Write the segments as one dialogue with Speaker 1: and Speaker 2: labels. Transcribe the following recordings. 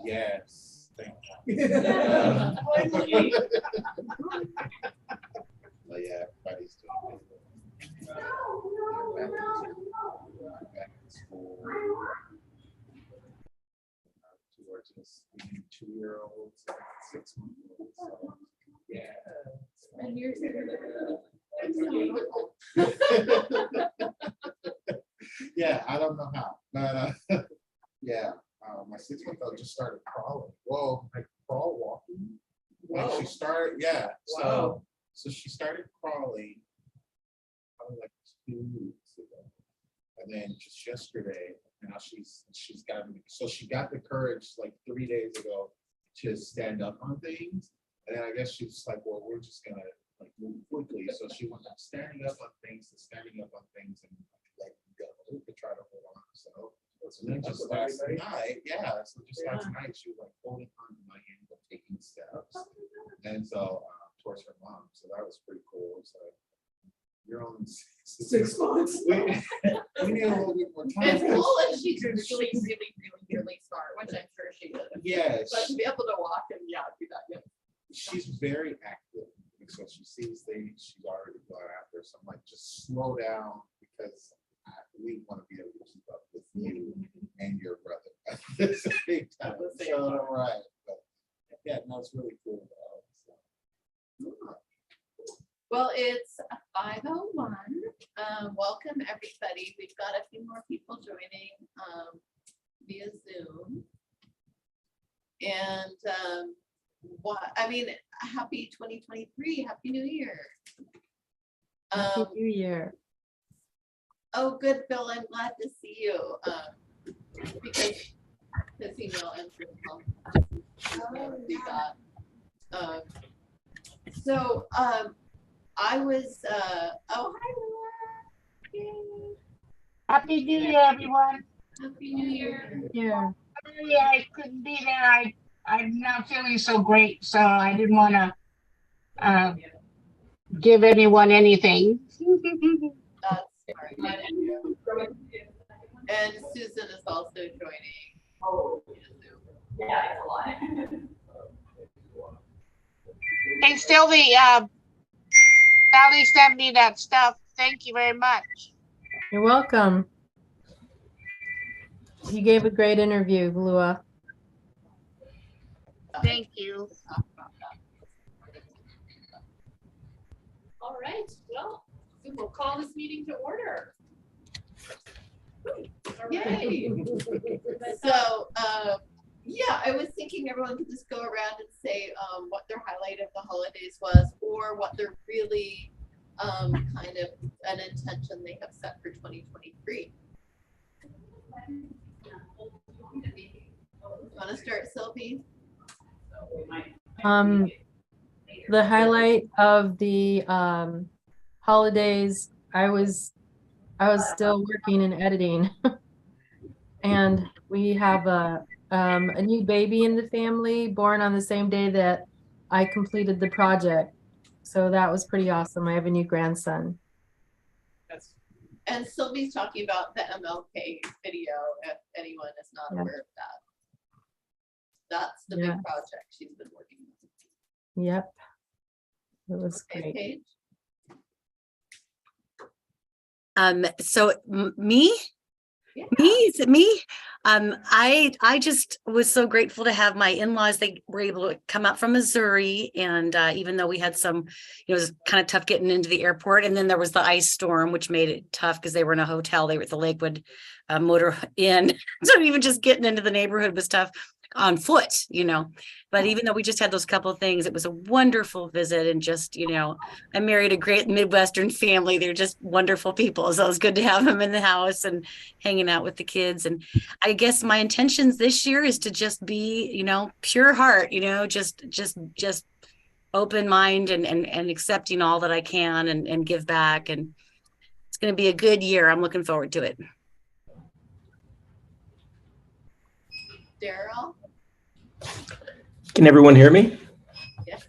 Speaker 1: Yes. Thank you.
Speaker 2: Yeah.
Speaker 1: But yeah, everybody's doing it. Back in school. Two are just 2-year-olds and 6-month-olds. So, yeah.
Speaker 2: And you're
Speaker 1: Yeah, I don't know how, but yeah, my 6-month-old just started crawling. Whoa, like crawl walking. Like she started, yeah.
Speaker 2: Wow.
Speaker 1: So she started crawling probably like 2 weeks ago, and then just yesterday, now she's gotten. So she got the courage like 3 days ago to stand up on things, and then I guess she's like, well, we're just gonna like move quickly. So she went from standing up on things to standing up on things and like go to try to hold on. So then just last night, yeah. So just last night she was like holding on to my ankle, taking steps, and so towards her mom. So that was pretty cool. So you're on
Speaker 2: 6 months.
Speaker 1: We need a little bit more time.
Speaker 3: It's cool if she's really smart, which I'm sure she is.
Speaker 1: Yes,
Speaker 3: But to be able to walk and do that, yeah.
Speaker 1: she's very active. So she sees things she's already gone after. So I'm like, just slow down because we want to be able to keep up with you and your brother at the same time.
Speaker 3: At the same
Speaker 1: So,
Speaker 3: time.
Speaker 1: right. But yeah, no, it's really cool. So.
Speaker 3: Well, it's 5:01. Welcome everybody. We've got a few more people joining via Zoom. And happy 2023, happy New Year.
Speaker 4: Happy New Year.
Speaker 3: Oh, good, Phil. I'm glad to see you. Because email entered. See that. I was. Oh, hi, Laura. Yay.
Speaker 5: Happy New Year, everyone.
Speaker 3: Happy New Year.
Speaker 4: Yeah.
Speaker 5: Sorry I couldn't be there. I'm not feeling so great, so I didn't want to give anyone anything.
Speaker 3: That's smart. And Susan is also joining.
Speaker 2: Oh, yeah, it's a lot.
Speaker 5: And still, Sally sent me that stuff. Thank you very much.
Speaker 4: You're welcome. You gave a great interview, Lua.
Speaker 5: Thank you.
Speaker 2: All right, well, we'll call this meeting to order.
Speaker 3: Yay. So, I was thinking everyone could just go around and say what their highlight of the holidays was, or what they're really kind of an intention they have set for 2023. Want to start, Sylvie?
Speaker 4: The highlight of the holidays, I was still working and editing, and we have a new baby in the family, born on the same day that I completed the project. So that was pretty awesome. I have a new grandson.
Speaker 3: And Sylvie's talking about the MLK video, if anyone is not aware of that. That's the big project she's been working on.
Speaker 4: Yep. It was
Speaker 3: Okay,
Speaker 4: great.
Speaker 3: Paige?
Speaker 6: Me?
Speaker 3: Yeah.
Speaker 6: Is it me? I just was so grateful to have my in-laws. They were able to come out from Missouri, and even though we had some, it was kind of tough getting into the airport, and then there was the ice storm, which made it tough because they were in a hotel. They were at the Lakewood Motor Inn, so even just getting into the neighborhood was tough on foot, But even though we just had those couple of things, it was a wonderful visit, and just, I married a great Midwestern family. They're just wonderful people. So it was good to have them in the house and hanging out with the kids. And I guess my intentions this year is to just be, pure heart, just open mind and accepting all that I can and give back. And it's going to be a good year. I'm looking forward to it.
Speaker 3: Daryl?
Speaker 7: Can everyone hear me?
Speaker 3: Yes.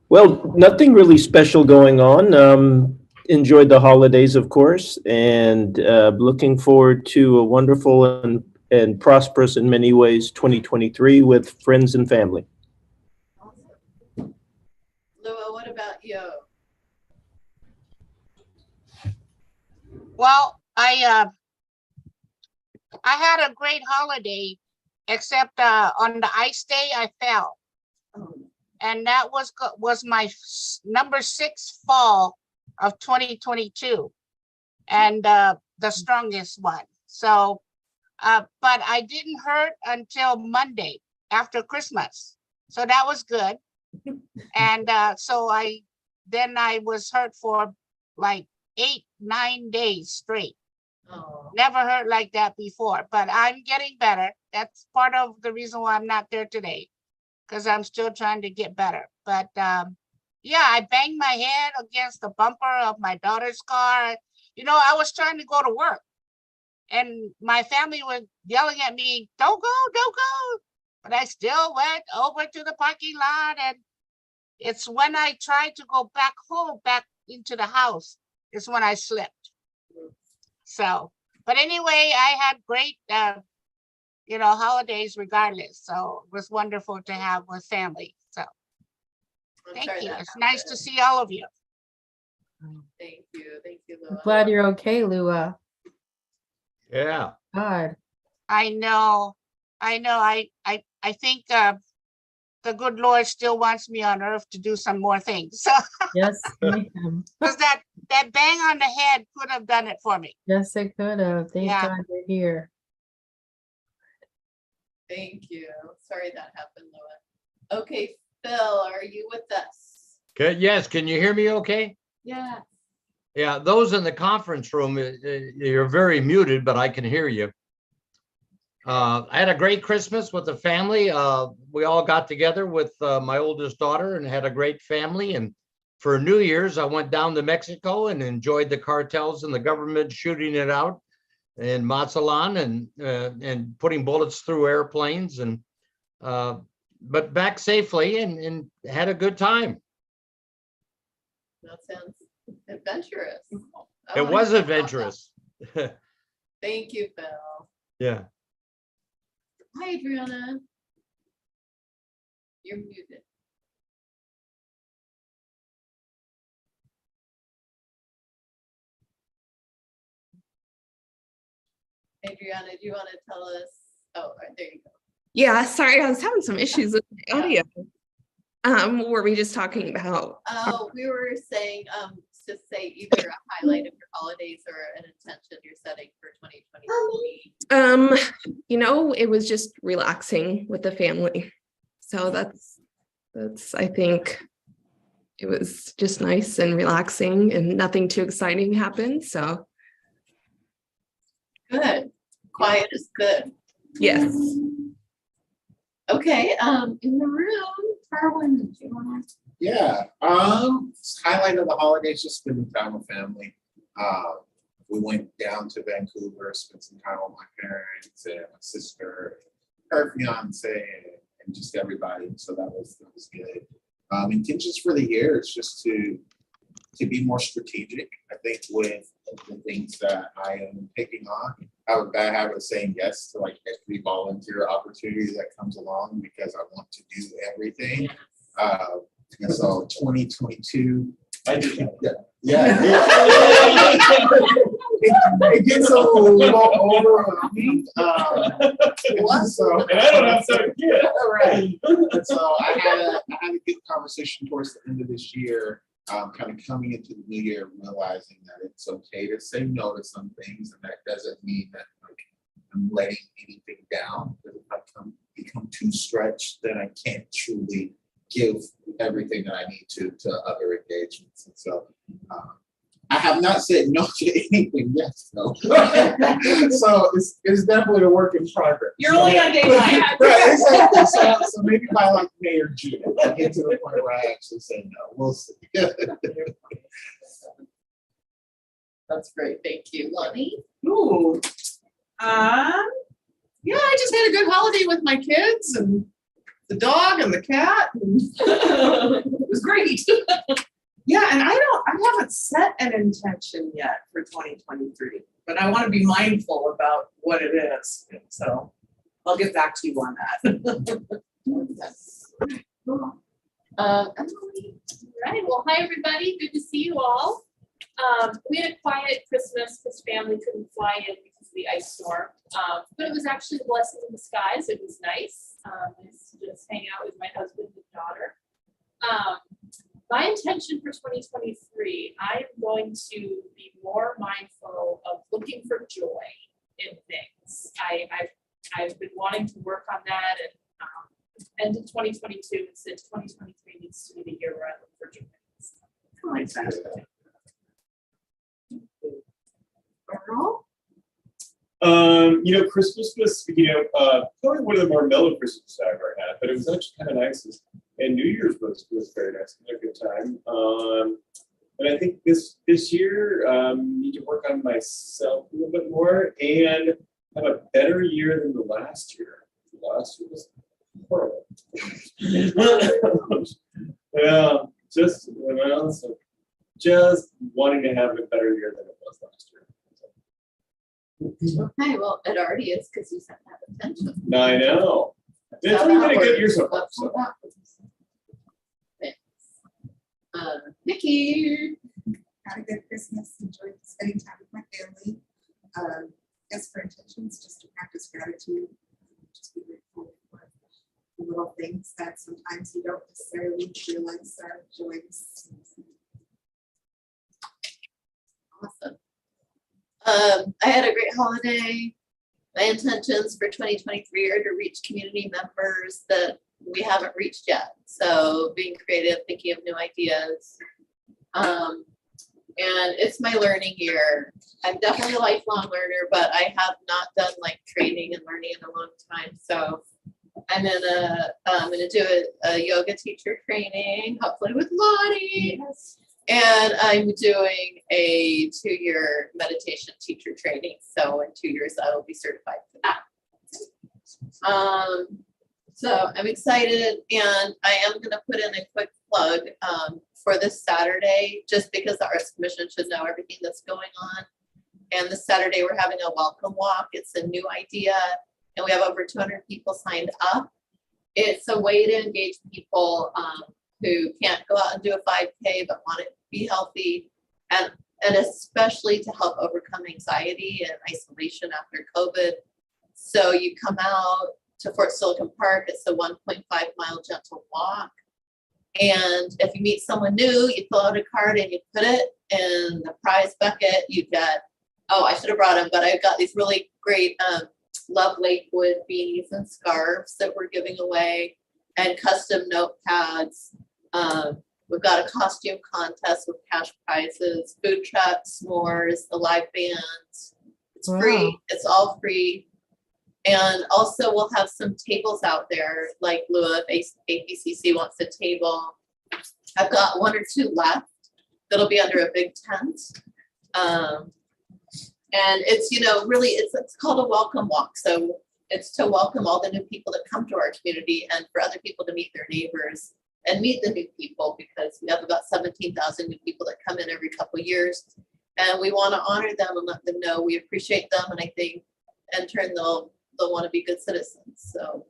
Speaker 7: Well, nothing really special going on. Enjoyed the holidays, of course, and looking forward to a wonderful and prosperous in many ways 2023 with friends and family.
Speaker 3: Awesome. Lua, what about you?
Speaker 5: Well, I had a great holiday, except on the ice day I fell, and that was my number 6 fall of 2022, and the strongest one. So, but I didn't hurt until Monday after Christmas, so that was good. And so I was hurt for like 8-9 days straight.
Speaker 3: Oh,
Speaker 5: Never hurt like that before, but I'm getting better. That's part of the reason why I'm not there today, because I'm still trying to get better. But yeah, I banged my head against the bumper of my daughter's car. You know, I was trying to go to work, and my family was yelling at me, "Don't go, don't go." But I still went over to the parking lot, and it's when I tried to go back home, back into the house, is when I slipped. So, but anyway, I had great, holidays regardless. So it was wonderful to have with family. So
Speaker 3: I'm
Speaker 5: thank
Speaker 3: sorry
Speaker 5: you.
Speaker 3: that
Speaker 5: It's nice to
Speaker 3: happened.
Speaker 5: see all of you.
Speaker 3: Thank you,
Speaker 4: I'm
Speaker 3: Lua.
Speaker 4: glad you're okay, Lua.
Speaker 8: Yeah.
Speaker 4: God.
Speaker 5: I know. I think the good Lord still wants me on earth to do some more things. So,
Speaker 4: Yes, ma'am.
Speaker 5: because that bang on the head could have done it for me.
Speaker 4: Yes, it could have. Thank
Speaker 5: Yeah.
Speaker 4: God you're here.
Speaker 3: Thank you. Sorry that happened, Lua. Okay, Phil, are you with us?
Speaker 8: Okay, yes, can you hear me okay?
Speaker 3: Yeah.
Speaker 8: Yeah, those in the conference room, you're very muted, but I can hear you. I had a great Christmas with the family. We all got together with my oldest daughter and had a great family. And for New Year's, I went down to Mexico and enjoyed the cartels and the government shooting it out in Mazatlan and putting bullets through airplanes, and but back safely and had a good time.
Speaker 3: That sounds adventurous. I
Speaker 8: It
Speaker 3: wanna
Speaker 8: was
Speaker 3: hear about that.
Speaker 8: adventurous.
Speaker 3: Thank you, Phil.
Speaker 8: Yeah.
Speaker 3: Hi, Adriana. You're muted. Adriana, do you want to tell us? Oh, all right, there you go.
Speaker 9: Yeah, sorry, I was having some issues with the audio. Were we just talking about?
Speaker 3: We were saying, to say either a highlight of your holidays or an intention you're setting for 2023.
Speaker 9: It was just relaxing with the family. So that's I think it was just nice and relaxing and nothing too exciting happened. So
Speaker 3: Good. Quiet is good.
Speaker 9: yes.
Speaker 3: Okay, in the room, Carwin, did you want to?
Speaker 1: Yeah, highlight of the holidays, just spending time with family. We went down to Vancouver, spent some time with my parents and my sister, her fiance, and just everybody. So that was good. Intentions for the year is just to be more strategic. I think with the things that I am taking on, I have a bad habit of saying yes to like every volunteer opportunity that comes along because I want to do everything. And so 2022, I do. Yeah. It gets a little overwhelming. So,
Speaker 10: And I don't have second kids.
Speaker 1: right. And so I had a good conversation towards the end of this year, kind of coming into the new year, realizing that it's okay to say no to some things, and that doesn't mean that like I'm letting anything down. Because if I become too stretched, then I can't truly give everything that I need to other engagements. And so I have not said no to anything yet, though. So it's definitely a work in progress.
Speaker 2: You're only on day 9.
Speaker 1: Right, exactly. So maybe by like May or June, I get to the point where I actually say no. We'll see.
Speaker 3: That's great, thank you. Lonnie?
Speaker 2: Ooh. Yeah, I just had a good holiday with my kids and the dog and the cat. It was great. Yeah, and I haven't set an intention yet for 2023. but I want to be mindful about what it is. So I'll get back to you on that.
Speaker 3: Emily?
Speaker 11: Right, well, hi, everybody, good to see you all. We had a quiet Christmas because family couldn't fly in because of the ice storm. But it was actually a blessing in disguise. It was nice. Nice to just hang out with my husband and daughter. My intention for 2023, I'm going to be more mindful of looking for joy in things. I've been wanting to work on that and end of 2022 and said 2023 needs to be the year where I look for joy. I like that.
Speaker 3: Earl?
Speaker 10: Christmas was, probably one of the more mellow Christmas I've ever had, but it was actually kind of nice. And New Year's was very nice. We had a good time. And I think this year, need to work on myself a little bit more and have a better year than the last year. The last year was horrible. Yeah, just wanting to have a better year than it was last year.
Speaker 3: Okay, well, it already is because you sent that attention.
Speaker 10: I know. It's only been a good year so far. So.
Speaker 3: Thanks. Nikki.
Speaker 12: Had a good Christmas, enjoyed spending time with my family. As for intentions, just to practice gratitude, just be grateful for the little things that sometimes you don't necessarily realize are joys.
Speaker 3: Awesome. I had a great holiday. My intentions for 2023 are to reach community members that we haven't reached yet. So being creative, thinking of new ideas. And it's my learning year. I'm definitely a lifelong learner, but I have not done like training and learning in a long time. So I'm gonna do a yoga teacher training, hopefully with Lottie. Yes. And I'm doing a 2-year meditation teacher training. So in 2 years, I will be certified for that. So I'm excited, and I am going to put in a quick plug for this Saturday, just because the Arts Commission should know everything that's going on. And this Saturday, we're having a welcome walk. It's a new idea, and we have over 200 people signed up. It's a way to engage people who can't go out and do a 5K but want to be healthy, and especially to help overcome anxiety and isolation after COVID. So you come out to Fort Silicon Park. It's a 1.5-mile gentle walk. And if you meet someone new, you fill out a card and you put it in the prize bucket. You get, oh, I should have brought them, but I've got these really great Love Lakewood beanies and scarves that we're giving away, and custom notepads. We've got a costume contest with cash prizes, food trucks, s'mores, the live bands. It's free. It's all free. And also we'll have some tables out there, like Lua, APCC wants a table. I've got 1 or 2 left that'll be under a big tent. And it's, really, it's called a welcome walk. So it's to welcome all the new people that come to our community, and for other people to meet their neighbors and meet the new people, because we have about 17,000 new people that come in every couple of years. And we want to honor them and let them know we appreciate them. And I think in turn, they'll want to be good citizens. So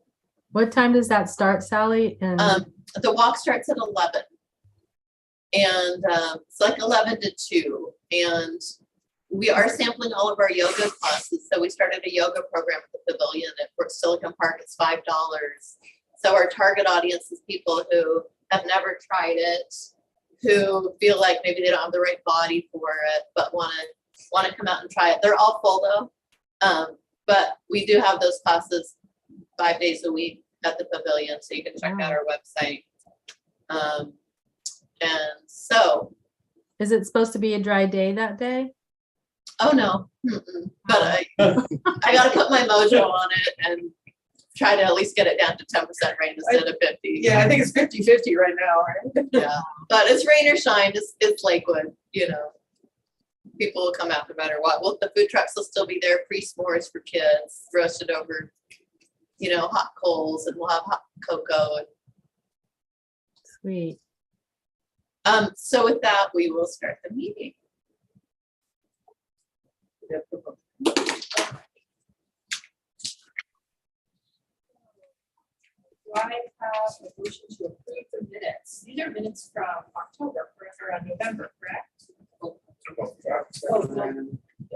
Speaker 4: What time does that start, Sally? And
Speaker 3: the walk starts at 11. And it's like 11 to 2. And we are sampling all of our yoga classes. So we started a yoga program at the Pavilion at Fort Silicon Park. It's $5. So our target audience is people who have never tried it, who feel like maybe they don't have the right body for it, but want to come out and try it. They're all full though. But we do have those classes 5 days a week at the Pavilion, so you can check out our website. And so.
Speaker 4: Is it supposed to be a dry day that day?
Speaker 3: Oh, no. But I got to put my mojo on it and try to at least get it down to 10% rain instead of 50.
Speaker 2: Yeah, I think it's 50-50 right now, right?
Speaker 3: Yeah, but it's rain or shine. It's Lakewood, People will come out no matter what. Well, the food trucks will still be there. Free s'mores for kids, roasted over, hot coals, and we'll have hot cocoa.
Speaker 4: Sweet.
Speaker 3: So with that, we will start the meeting.
Speaker 11: Do I have a motion to approve the minutes? These are minutes from October, or November, correct?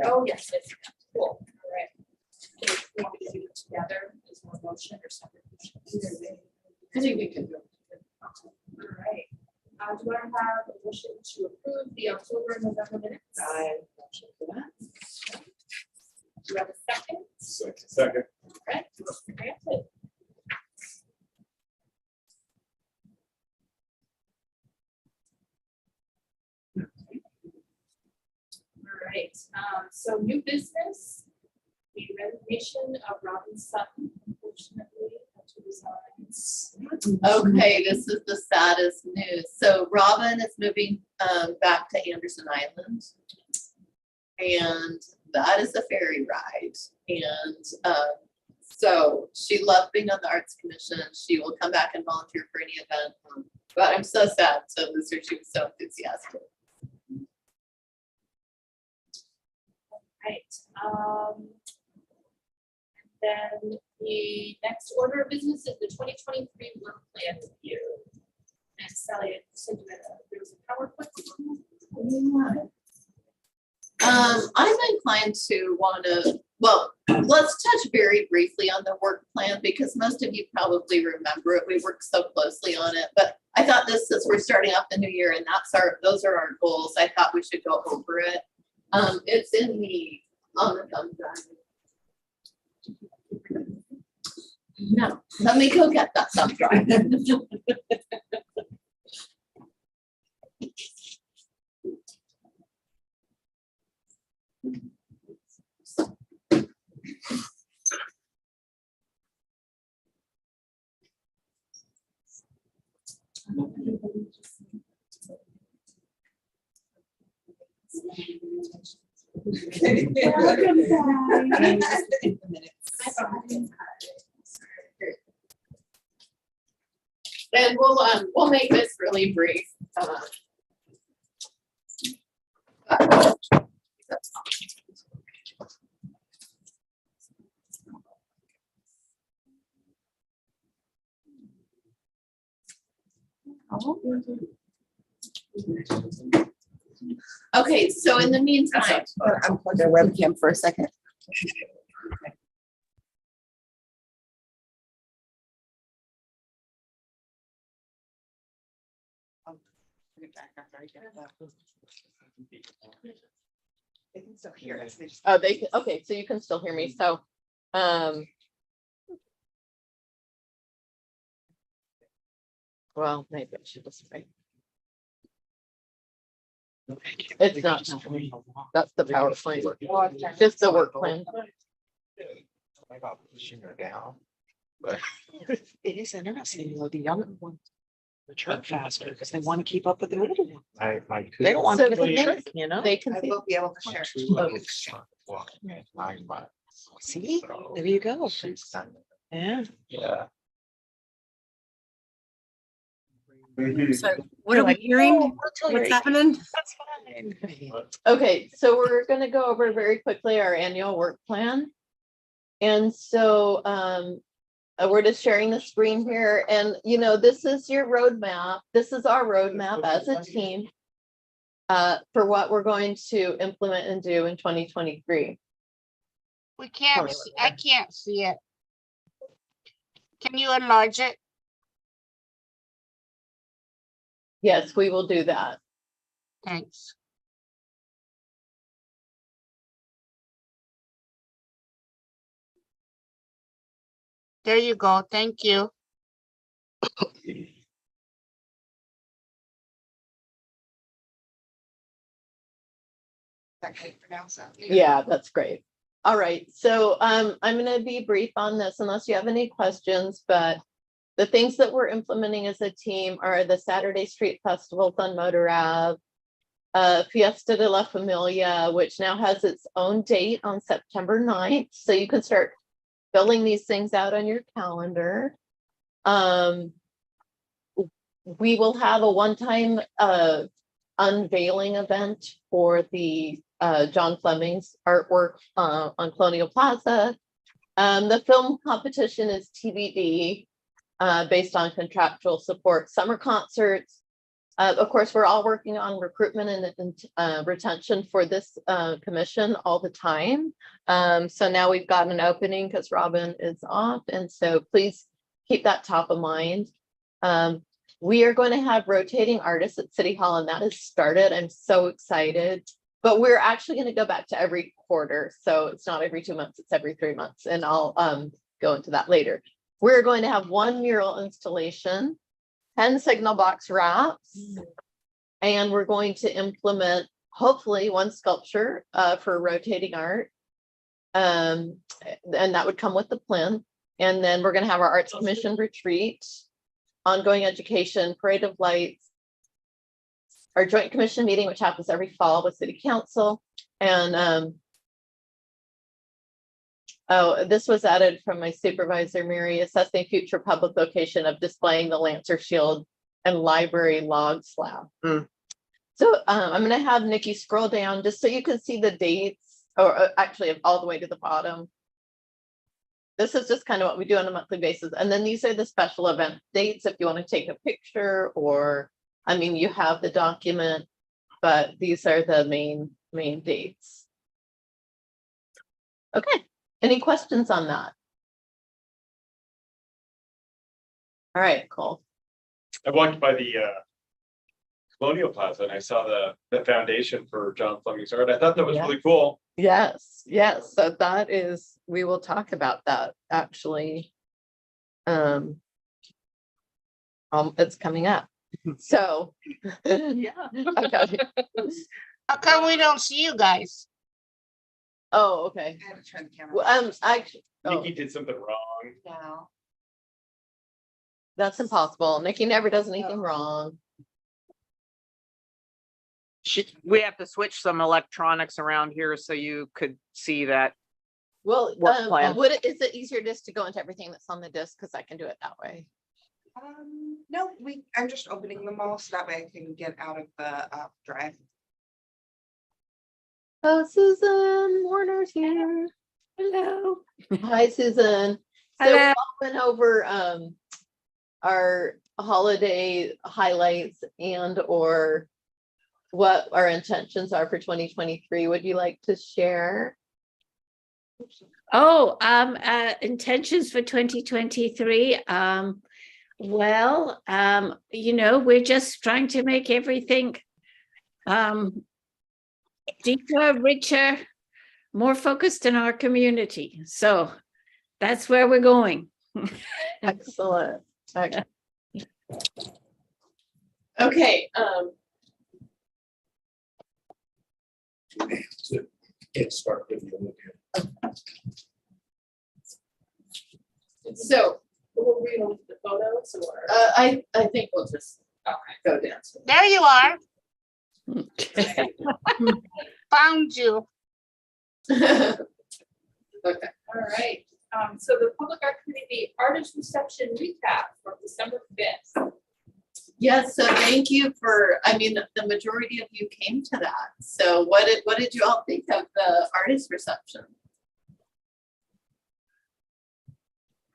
Speaker 11: Oh, yes, it's cool. All right. Do you want me to do it together as one motion or separate?
Speaker 2: I think we can do it.
Speaker 11: All right. Do I have a motion to approve the October and November minutes?
Speaker 2: I motion for that.
Speaker 11: Do you have a second?
Speaker 10: Second.
Speaker 11: All right, granted. All right, so new business, the resignation of Robin Sutton, unfortunately, had to resign.
Speaker 3: Okay, this is the saddest news. So Robin is moving back to Anderson Island. And that is a ferry ride. And so she loved being on the Arts Commission. She will come back and volunteer for any event. But I'm so sad. So this year she was so enthusiastic.
Speaker 11: Right. Then the next order of business is the 2023 work plan review. And Sally, I said there was a PowerPoint.
Speaker 3: I'm inclined to want to, well, let's touch very briefly on the work plan because most of you probably remember it. We worked so closely on it, but I thought this, since we're starting off the new year and those are our goals, I thought we should go over it. It's in on the thumb drive. No, let me go get that thumb drive. And we'll make this really brief. Okay, so in the meantime,
Speaker 13: Unplug their webcam for a second. They can still hear us. They just-
Speaker 3: oh, okay, so you can still hear me. So, well, maybe I should just wait. It's not, that's the PowerPoint, just the work plan.
Speaker 1: About pushing her down.
Speaker 13: It is interesting, you know, the younger ones mature faster because they want to keep up with the older ones. They don't want
Speaker 3: So
Speaker 13: to
Speaker 3: the
Speaker 13: get
Speaker 3: next-
Speaker 13: tricked, you know?
Speaker 3: They can
Speaker 12: I
Speaker 3: see.
Speaker 12: will be able to share.
Speaker 13: See, there you go. Yeah.
Speaker 1: Yeah.
Speaker 6: So what are we hearing?
Speaker 13: Until you're
Speaker 6: What's happening?
Speaker 13: That's fine.
Speaker 3: Okay, so we're gonna go over very quickly our annual work plan. And so we're just sharing the screen here and you know, this is your roadmap. This is our roadmap as a team for what we're going to implement and do in 2023.
Speaker 5: We can't, I can't see it. Can you enlarge it?
Speaker 3: Yes, we will do that.
Speaker 5: Thanks. There you go. Thank you.
Speaker 3: Yeah, that's great. All right, so I'm gonna be brief on this unless you have any questions, but the things that we're implementing as a team are the Saturday Street Festivals on Motor Ave, Fiesta de la Familia, which now has its own date on September 9th, so you can start filling these things out on your calendar. We will have a one-time unveiling event for the John Fleming's artwork on Colonial Plaza. The film competition is TBD, based on contractual support, summer concerts. Of course, we're all working on recruitment and retention for this commission all the time. So now we've got an opening because Robin is off, and so please keep that top of mind. We are going to have rotating artists at City Hall, and that has started. I'm so excited. But we're actually going to go back to every quarter. So it's not every 2 months, it's every 3 months. And I'll go into that later. We're going to have 1 mural installation, 10 signal box wraps, and we're going to implement hopefully 1 sculpture for rotating art. And that would come with the plan. And then we're going to have our Arts Commission retreat, ongoing education, parade of lights, our joint commission meeting, which happens every fall with City Council. And oh, this was added from my supervisor, Mary, assessing future public location of displaying the Lancer Shield and library log slab. So I'm going to have Nikki scroll down just so you can see the dates, or actually all the way to the bottom. This is just kind of what we do on a monthly basis. And then these are the special event dates if you want to take a picture, or, I mean, you have the document, but these are the main dates. Okay, any questions on that? All right, cool.
Speaker 10: I walked by the Colonial Plaza and I saw the foundation for John Fleming's art. I thought that was really cool.
Speaker 3: Yes, yes. So that is, we will talk about that actually. It's coming up. So yeah. Okay.
Speaker 5: How come we don't see you guys?
Speaker 3: Oh, okay.
Speaker 12: I had to turn the camera.
Speaker 3: Well, actually,
Speaker 10: Nikki did something wrong.
Speaker 12: No.
Speaker 3: that's impossible. Nikki never does anything wrong.
Speaker 13: We have to switch some electronics around here so you could see that.
Speaker 3: Well,
Speaker 13: Work plan.
Speaker 3: is it easier just to go into everything that's on the disc? Because I can do it that way.
Speaker 12: No, I'm just opening them all so that way I can get out of the drive.
Speaker 3: Oh, Susan Warner's here. Hello. Hi, Susan. So we all went over our holiday highlights and or what our intentions are for 2023. Would you like to share?
Speaker 14: Oh, intentions for 2023. Well, we're just trying to make everything deeper, richer, more focused in our community. So that's where we're going.
Speaker 3: Excellent.
Speaker 2: Okay,
Speaker 1: It start video.
Speaker 2: so we'll read on the photos or? I think we'll just go dance.
Speaker 5: There you are. Found you.
Speaker 2: Okay, all right. So the Public Art Committee Artist Reception Recap from December 5th.
Speaker 3: Yes, so thank you for, the majority of you came to that. So what did you all think of the artist reception?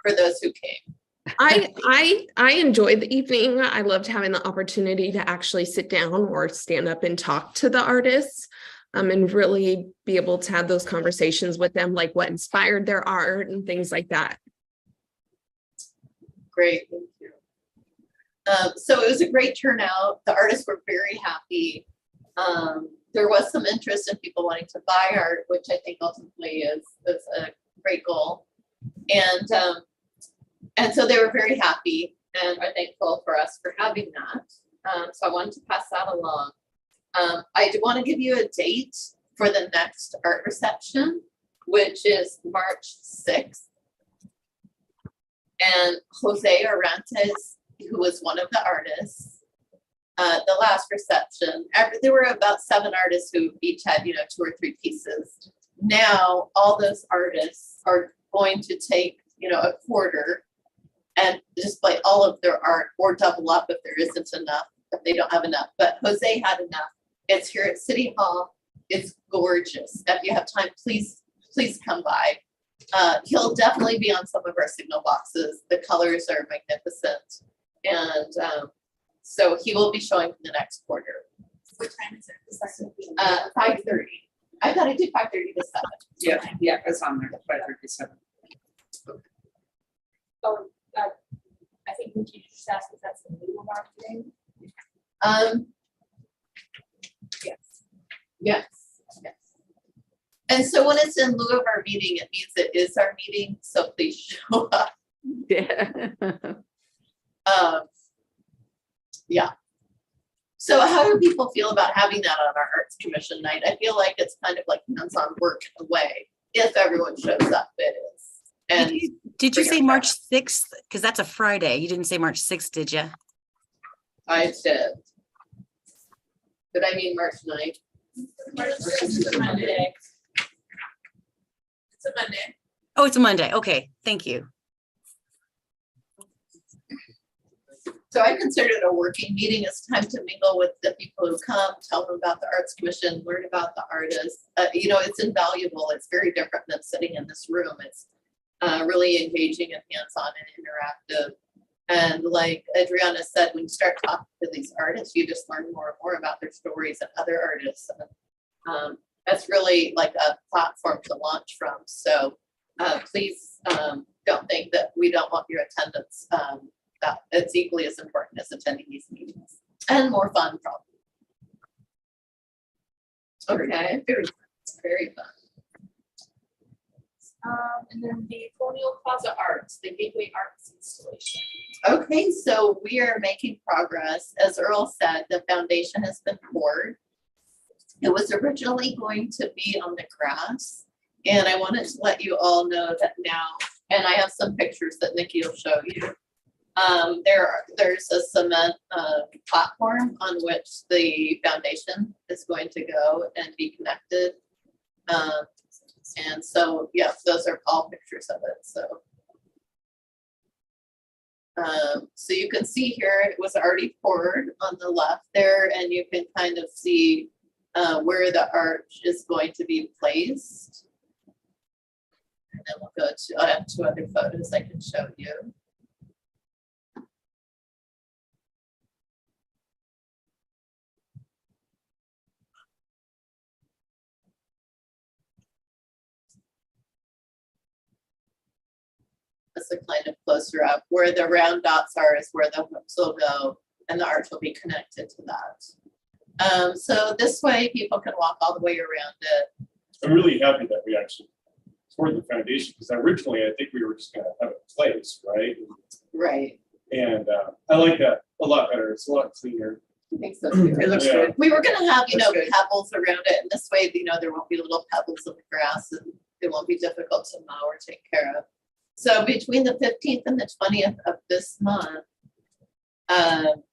Speaker 3: For those who came.
Speaker 9: I enjoyed the evening. I loved having the opportunity to actually sit down or stand up and talk to the artists, and really be able to have those conversations with them, like what inspired their art and things like that.
Speaker 3: Great, thank you. So it was a great turnout. The artists were very happy. There was some interest in people wanting to buy art, which I think ultimately is a great goal. And so they were very happy and are thankful for us for having that. So I wanted to pass that along. I do want to give you a date for the next art reception, which is March 6th. And Jose Orantes, who was one of the artists, the last reception, there were about 7 artists who each had, 2 or 3 pieces. Now, all those artists are going to take, a quarter and display all of their art or double up if there isn't enough, if they don't have enough. But Jose had enough. It's here at City Hall. It's gorgeous. If you have time, please come by. He'll definitely be on some of our signal boxes. The colors are magnificent. And so he will be showing for the next quarter.
Speaker 12: What time is it? Is that gonna be-
Speaker 3: 5:30. I thought I did 5:30 to 7.
Speaker 13: Yeah, it's on there, 5:37.
Speaker 11: Oh, I think we should just ask if that's the legal marketing.
Speaker 3: Yes. Yes. Yes. And so when it's in lieu of our meeting, it means it is our meeting, so please show up.
Speaker 14: Yeah.
Speaker 3: Yeah. So how do people feel about having that on our Arts Commission night? I feel like it's kind of like hands-on work in a way, if everyone shows up, it is. And
Speaker 6: Did you
Speaker 3: bring
Speaker 6: say
Speaker 3: your
Speaker 6: March 6th? Because that's a Friday. You didn't say March 6th, did you?
Speaker 3: I did. Did I mean March 9th?
Speaker 11: It's a Monday. It's a Monday.
Speaker 6: Oh, it's a Monday. Okay, thank you.
Speaker 3: So I consider it a working meeting. It's time to mingle with the people who come, tell them about the Arts Commission, learn about the artists. You know, it's invaluable. It's very different than sitting in this room. It's really engaging and hands-on and interactive. And like Adriana said, when you start talking to these artists, you just learn more and more about their stories and other artists. And, that's really like a platform to launch from. So please don't think that we don't want your attendance. That it's equally as important as attending these meetings and more fun probably. Okay, very fun.
Speaker 11: And then the Colonial Plaza Arts, the Gateway Arts installation.
Speaker 3: Okay, so we are making progress. As Earl said, the foundation has been poured. It was originally going to be on the grass, and I wanted to let you all know that now, and I have some pictures that Nikki will show you. There's a cement platform on which the foundation is going to go and be connected. And so, yes, those are all pictures of it. So you can see here, it was already poured on the left there, and you can kind of see where the arch is going to be placed. And then we'll go to, I have 2 other photos I can show you. This is kind of closer up. Where the round dots are is where the hooks will go, and the arch will be connected to that. So this way people can walk all the way around it.
Speaker 10: I'm really happy that we actually poured the foundation, because originally I think we were just gonna have it in place, right?
Speaker 3: Right.
Speaker 10: And I like that a lot better. It's a lot cleaner.
Speaker 3: I think so too.
Speaker 13: It looks
Speaker 10: Yeah.
Speaker 13: good.
Speaker 3: We were gonna have,
Speaker 13: Looks good.
Speaker 3: pebbles around it, and this way, there won't be little pebbles in the grass, and it won't be difficult to mow or take care of. So between the 15th and the 20th of this month,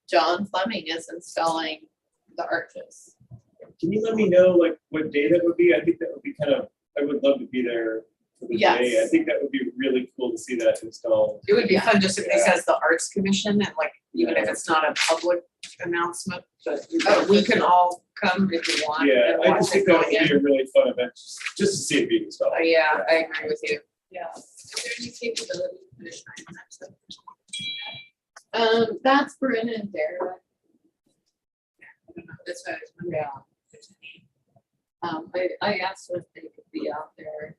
Speaker 3: John Fleming is installing the arches.
Speaker 10: Can you let me know like what day that would be? I think that would be I would love to be there for the day. I
Speaker 3: Yes.
Speaker 10: think that would be really cool to see that installed.
Speaker 13: It would be fun just if it
Speaker 10: Yeah.
Speaker 13: says the Arts Commission and like, even if it's not a public announcement, but
Speaker 3: Oh,
Speaker 13: we
Speaker 3: for
Speaker 13: can
Speaker 3: sure.
Speaker 13: all come if you want.
Speaker 10: Yeah,
Speaker 13: and
Speaker 10: I
Speaker 13: watch
Speaker 10: just
Speaker 13: it
Speaker 10: think that
Speaker 13: go
Speaker 10: would be
Speaker 13: in.
Speaker 10: a really fun event, just to see it being installed.
Speaker 13: Yeah, I agree with you.
Speaker 11: Yeah. Is there any capability to finish 9
Speaker 3: That's Bryn and Derek.
Speaker 11: That's what I was wondering.
Speaker 3: Yeah. I asked if they could be out there.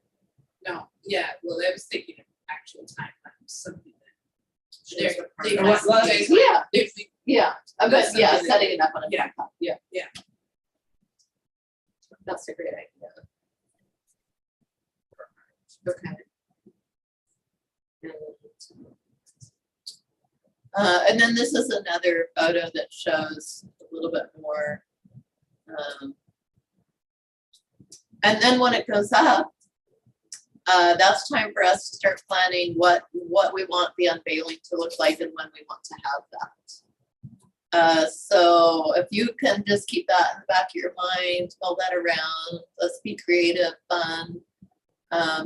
Speaker 11: No, yeah, well, I was thinking of actual time, something that.
Speaker 13: Shows
Speaker 11: They're-
Speaker 13: the
Speaker 11: they
Speaker 13: progress.
Speaker 11: want- they-
Speaker 3: Yeah.
Speaker 11: they-
Speaker 3: Yeah, but
Speaker 11: That's
Speaker 3: yeah,
Speaker 11: something that-
Speaker 3: setting it up on a.
Speaker 11: Yeah.
Speaker 3: laptop, Yeah.
Speaker 11: Yeah.
Speaker 3: That's a great idea. Okay. And then this is another photo that shows a little bit more. And then when it goes up, that's time for us to start planning what we want the unveiling to look like and when we want to have that. So if you can just keep that in the back of your mind, roll that around, let's be creative, fun.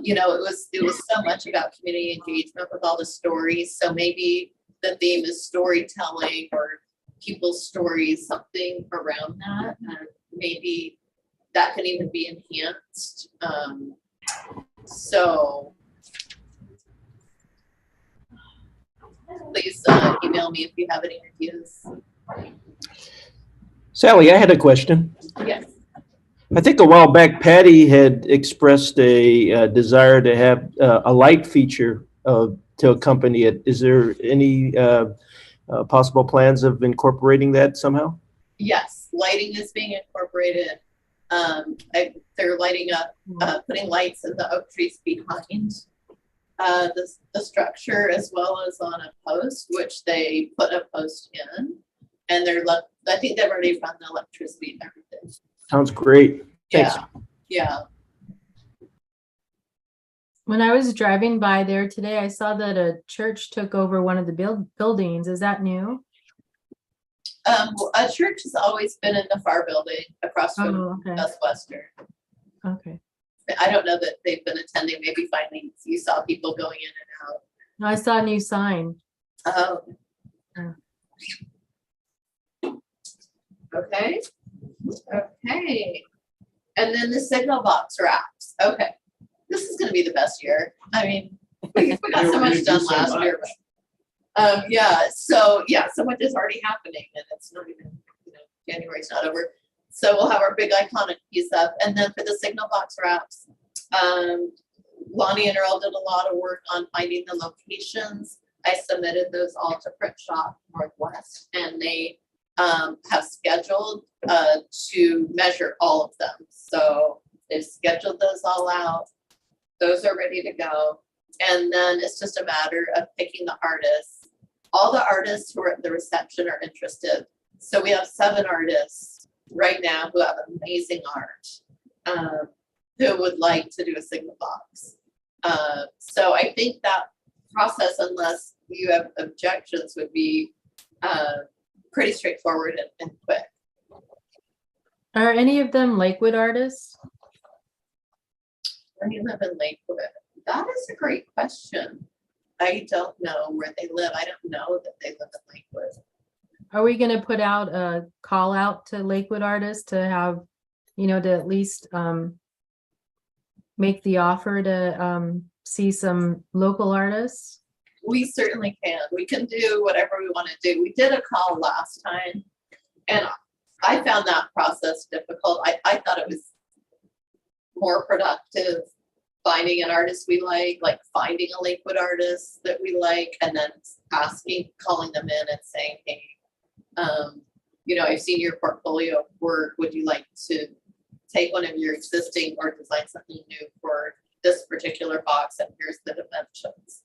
Speaker 3: It was so much about community engagement with all the stories. So maybe the theme is storytelling or people's stories, something around that. And maybe that can even be enhanced. So please email me if you have any ideas.
Speaker 7: Sally, I had a question.
Speaker 3: Yes.
Speaker 7: I think a while back, Patty had expressed a desire to have a light feature to accompany it. Is there any possible plans of incorporating that somehow?
Speaker 3: Yes, lighting is being incorporated. They're lighting up, putting lights in the oak trees behind the structure, as well as on a post, which they put a post in. And I think they've already run the electricity and everything.
Speaker 7: Sounds great. Thanks.
Speaker 3: Yeah.
Speaker 4: When I was driving by there today, I saw that a church took over one of the buildings. Is that new?
Speaker 3: A church has always been in the FAR building across from
Speaker 4: okay.
Speaker 3: Best Western.
Speaker 4: Okay.
Speaker 3: I don't know that they've been attending. Maybe finally you saw people going in and out.
Speaker 4: No, I saw a new sign.
Speaker 3: Oh. Okay. Okay. And then the signal box wraps. Okay. This is going to be the best year. I mean, we got so much done last year. But, yeah. So much is already happening, and it's not even, January's not over. So we'll have our big iconic piece up, and then for the signal box wraps, Lonnie and Earl did a lot of work on finding the locations. I submitted those all to Print Shop Northwest, and they have scheduled to measure all of them. So they've scheduled those all out. Those are ready to go. And then it's just a matter of picking the artists. All the artists who are at the reception are interested. So we have 7 artists right now who have amazing art, who would like to do a signal box. So I think that process, unless you have objections, would be pretty straightforward and quick.
Speaker 4: Are any of them Lakewood artists?
Speaker 3: Where do you live in Lakewood? That is a great question. I don't know where they live. I don't know that they live in Lakewood.
Speaker 4: Are we going to put out a call out to Lakewood artists to have, to at least make the offer to see some local artists?
Speaker 3: We certainly can. We can do whatever we want to do. We did a call last time, and I found that process difficult. I thought it was more productive finding an artist we like finding a Lakewood artist that we like, and then calling them in and saying, hey, I've seen your portfolio of work. Would you like to take one of your existing or design something new for this particular box? And here's the dimensions.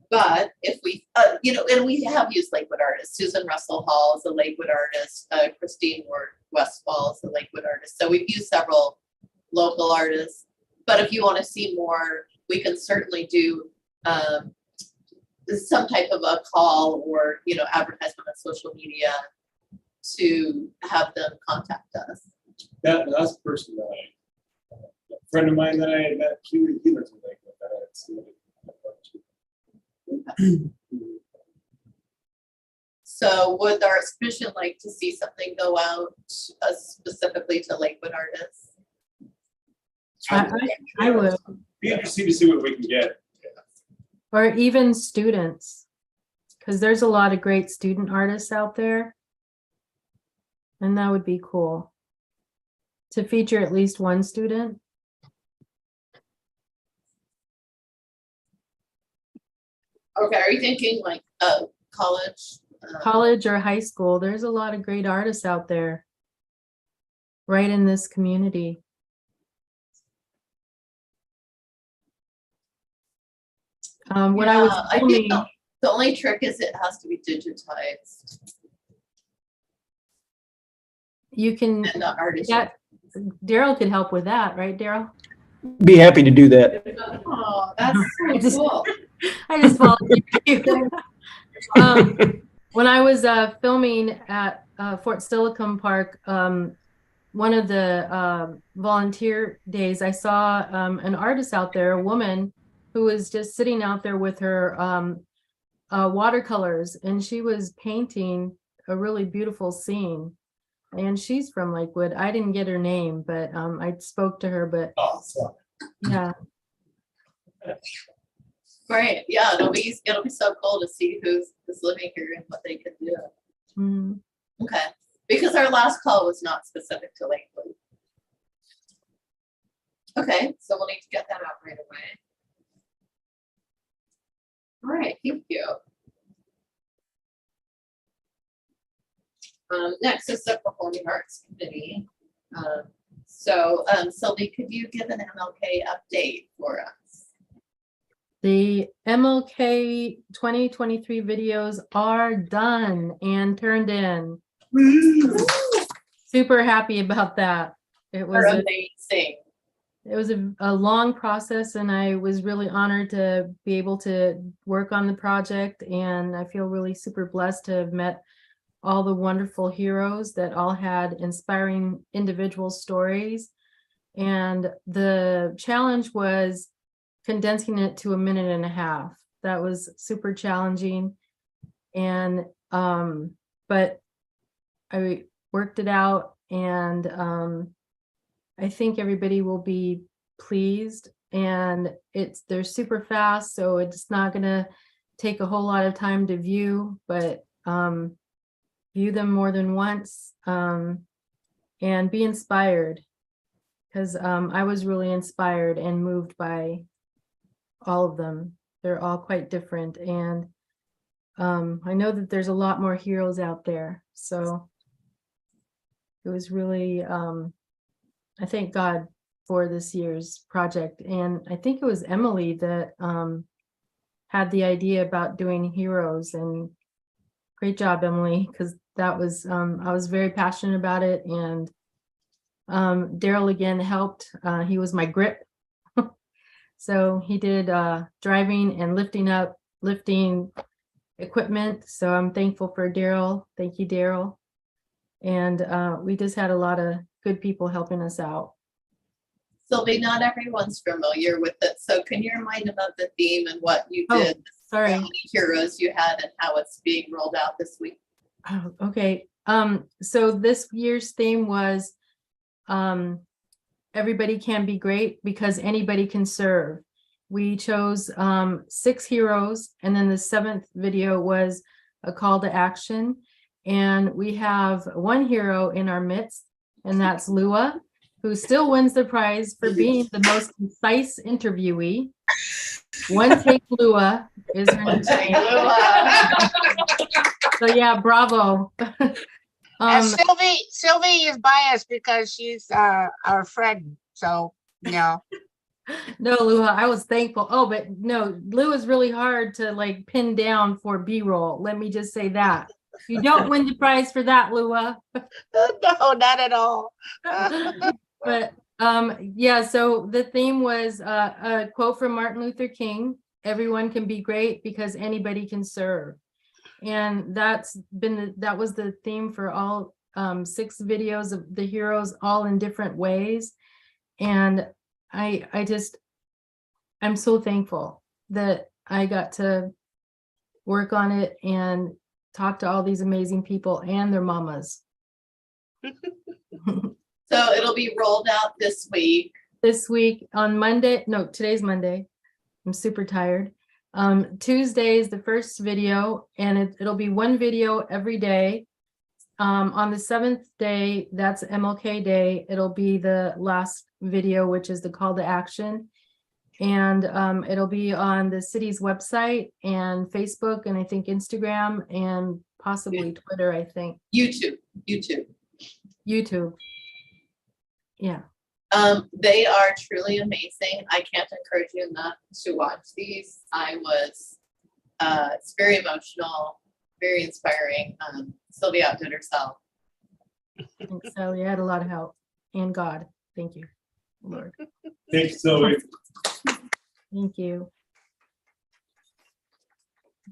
Speaker 3: But if we, and we have used Lakewood artists. Susan Russell Hall is a Lakewood artist. Christine Ward Westfall is a Lakewood artist. So we've used several local artists. But if you want to see more, we can certainly do some type of a call or, advertisement on social media to have them contact us.
Speaker 10: That last person that a friend of mine that I had met, he lives in Lakewood that I had submitted.
Speaker 3: So would our commission like to see something go out specifically to Lakewood artists?
Speaker 4: I would.
Speaker 10: Be interesting to see what we can get.
Speaker 4: Or even students, because there's a lot of great student artists out there. And that would be cool to feature at least one student.
Speaker 3: Okay, are you thinking like college?
Speaker 4: College or high school? There's a lot of great artists out there right in this community. When I was
Speaker 3: I think the only trick is it has to be digitized.
Speaker 4: You can,
Speaker 3: And the artist.
Speaker 4: yeah, Daryl could help with that, right, Daryl?
Speaker 7: Be happy to do that.
Speaker 3: Oh, that's so cool.
Speaker 4: I just volunteered you. When I was filming at Fort Silicon Park, one of the volunteer days, I saw an artist out there, a woman who was just sitting out there with her watercolors, and she was painting a really beautiful scene. and she's from Lakewood. I didn't get her name, but I spoke to her, but
Speaker 1: Awesome.
Speaker 4: yeah.
Speaker 3: Right, yeah, it'll be so cool to see who's living here and what they can do.
Speaker 4: Mhm.
Speaker 3: Okay, because our last call was not specific to Lakewood. Okay, so we'll need to get that out right away. All right, thank you. Next is the Performing Arts Committee. Sylvie, could you give an MLK update for us?
Speaker 4: The MLK 2023 videos are done and turned in. Super happy about that. It was
Speaker 3: They're amazing.
Speaker 4: It was a long process, and I was really honored to be able to work on the project, and I feel really super blessed to have met all the wonderful heroes that all had inspiring individual stories. And the challenge was condensing it to 1.5 minutes. That was super challenging. And but I worked it out, and I think everybody will be pleased, and they're super fast, so it's not gonna take a whole lot of time to view, but view them more than once, and be inspired, because I was really inspired and moved by all of them. They're all quite different, and I know that there's a lot more heroes out there, so it was really I thank God for this year's project. And I think it was Emily that had the idea about doing heroes, and great job, Emily, because that was I was very passionate about it. And Daryl again helped. He was my grip. So he did driving and lifting equipment. So I'm thankful for Daryl. Thank you, Daryl. And we just had a lot of good people helping us out.
Speaker 3: Sylvie, not everyone's familiar with it, so can you remind them of the theme and what you
Speaker 4: Oh,
Speaker 3: did?
Speaker 4: sorry.
Speaker 3: How many heroes you had and how it's being rolled out this week?
Speaker 4: Oh, okay. So this year's theme was everybody can be great because anybody can serve. We chose 6 heroes, and then the 7th video was a call to action. And we have one hero in our midst, and that's Lua, who still wins the prize for being the most concise interviewee. One Take Lua is her name. So yeah, bravo.
Speaker 5: And Sylvie is biased because she's our friend. So no.
Speaker 4: No, Lua, I was thankful. Oh, but no, Lua's really hard to like pin down for B-roll. Let me just say that. You don't win the prize for that, Lua.
Speaker 5: No, not at all.
Speaker 4: But yeah, so the theme was a quote from Martin Luther King: everyone can be great because anybody can serve. And that was the theme for all 6 videos of the heroes, all in different ways. And I'm so thankful that I got to work on it and talk to all these amazing people and their mamas.
Speaker 3: So it'll be rolled out this week.
Speaker 4: This week on Monday. No, today's Monday. I'm super tired. Tuesday is the first video, and it'll be one video every day. On the 7th day, that's MLK Day, it'll be the last video, which is the call to action. And it'll be on the city's website and Facebook, and I think Instagram, and possibly Twitter, I think.
Speaker 3: YouTube.
Speaker 4: Yeah.
Speaker 3: They are truly amazing. I can't encourage you enough to watch these. It's very emotional, very inspiring. Sylvie outdid herself.
Speaker 4: Thanks, Sally. I had a lot of help, and God. Thank you, Lord.
Speaker 10: Thanks, Sylvie.
Speaker 4: Thank you.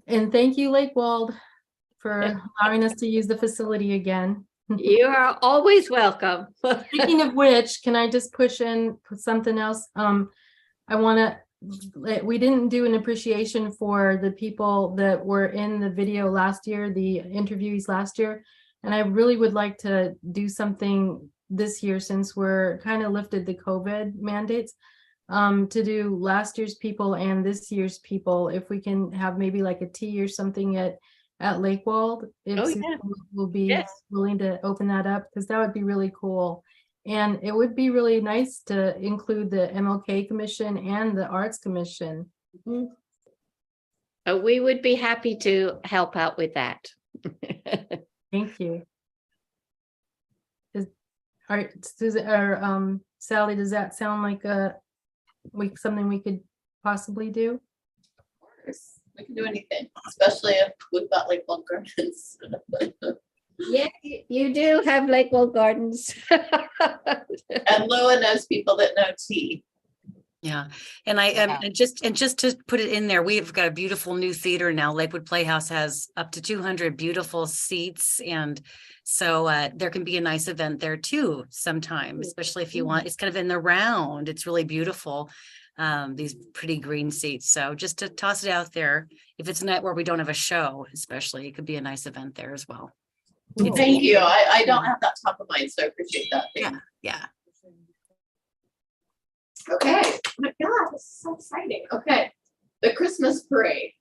Speaker 4: And thank you, Lakewald, for allowing us to use the facility again.
Speaker 14: You are always welcome.
Speaker 4: Speaking of which, can I just put something else? We didn't do an appreciation for the people that were in the video last year, the interviewees last year. And I really would like to do something this year since we're kind of lifted the COVID mandates, to do last year's people and this year's people. If we can have maybe like a tea or something at Lakewald, if
Speaker 14: Oh,
Speaker 4: Susan
Speaker 14: yeah.
Speaker 4: will be
Speaker 14: Yes.
Speaker 4: willing to open that up, because that would be really cool. And it would be really nice to include the MLK Commission and the Arts Commission.
Speaker 14: We would be happy to help out with that.
Speaker 4: Thank you. Susan or Sally, does that sound like something we could possibly do?
Speaker 3: Of course, we can do anything, especially if we've got like bulk gardens.
Speaker 14: Yeah, you do have Lakewell Gardens.
Speaker 3: And Lua knows people that know tea.
Speaker 6: Yeah, and and just to put it in there, we've got a beautiful new theater now. Lakewood Playhouse has up to 200 beautiful seats, and so there can be a nice event there too sometime, especially if you want. It's kind of in the round. It's really beautiful. These pretty green seats. So just to toss it out there, if it's a night where we don't have a show, especially, it could be a nice event there as well.
Speaker 3: Thank you. I don't have that top of mind, so I appreciate that.
Speaker 6: Yeah.
Speaker 3: Okay. Oh my God, this is so exciting. Okay. The Christmas parade,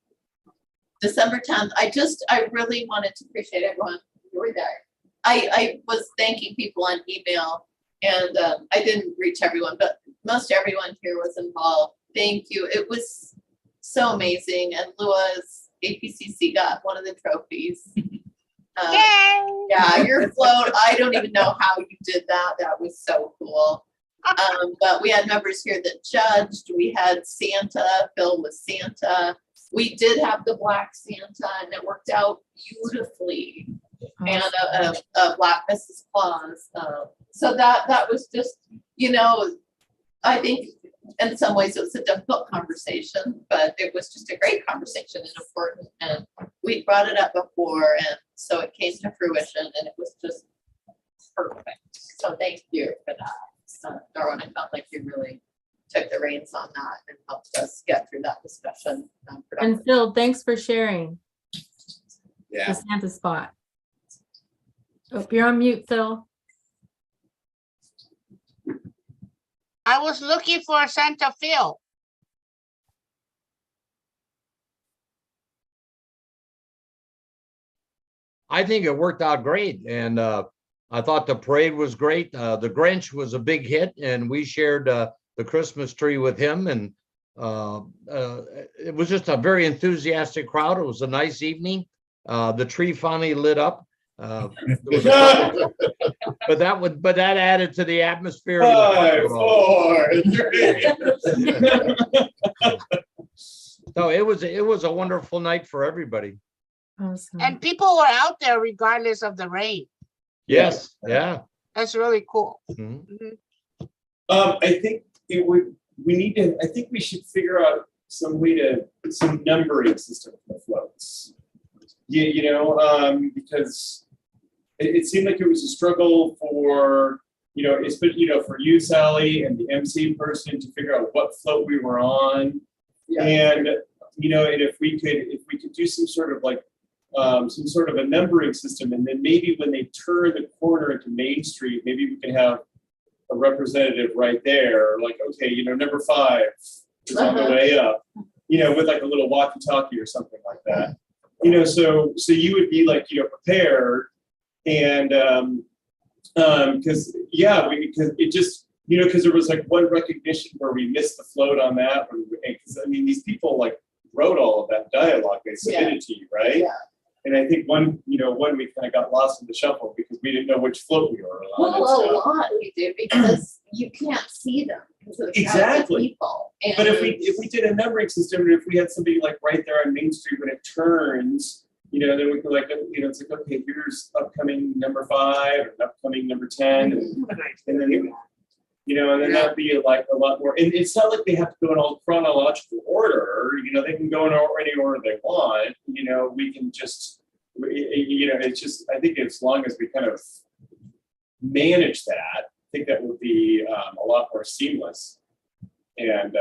Speaker 3: December 10th. I really wanted to appreciate everyone who were there. I was thanking people on email, and I didn't reach everyone, but most everyone here was involved. Thank you. It was so amazing. And Lua's APCC got one of the trophies. Yeah, your float. I don't even know how you did that. That was so cool. But we had members here that judged. We had Santa, Phil was Santa. We did have the black Santa, and it worked out beautifully. And a black Mrs. Claus. So that was just, I think in some ways it was a difficult conversation, but it was just a great conversation and important. And we brought it up before, and so it came to fruition, and it was just perfect. So thank you for that. Darwin, I felt like you really took the reins on that and helped us get through that discussion.
Speaker 4: And Phil, thanks for sharing
Speaker 1: Yeah.
Speaker 4: the Santa spot. Oh, you're on mute, Phil.
Speaker 5: I was looking for Santa Phil.
Speaker 8: I think it worked out great, and I thought the parade was great. The Grinch was a big hit, and we shared the Christmas tree with him, and it was just a very enthusiastic crowd. It was a nice evening. The tree finally lit up. But that added to the atmosphere.
Speaker 10: 5, 4, 3.
Speaker 8: So it was a wonderful night for everybody.
Speaker 4: Awesome.
Speaker 5: And people were out there regardless of the rain.
Speaker 8: Yes, yeah.
Speaker 5: That's really cool.
Speaker 8: Mhm.
Speaker 10: I think I think we should figure out some way to put some numbering system for the floats. Because it seemed like it was a struggle for, for you, Sally, and the MC person to figure out what float we were on.
Speaker 3: Yeah.
Speaker 10: And, and if we could do some sort of a numbering system, and then maybe when they turn the corner into Main Street, maybe we can have a representative right there, like, okay, number 5 is on the way up, with like a little walkie-talkie or something like that. So you would be like, prepared, and because it just, because there was like one recognition where we missed the float on that, because these people like wrote all of that dialogue they submitted to you, right?
Speaker 3: Yeah.
Speaker 10: And I think one we kind of got lost in the shuffle because we didn't know which float we were on.
Speaker 3: Well, a lot we do because you can't see them because of the
Speaker 10: Exactly.
Speaker 3: people. And
Speaker 10: But if we did a numbering system, and if we had somebody like right there on Main Street when it turns, then we could it's like, okay, here's upcoming number 5 and upcoming number 10, and then and then that'd be like a lot more. And it's not like they have to go in all chronological order. They can go in any order they want. We can just, it's just, I think as long as we kind of manage that, I think that would be a lot more seamless. And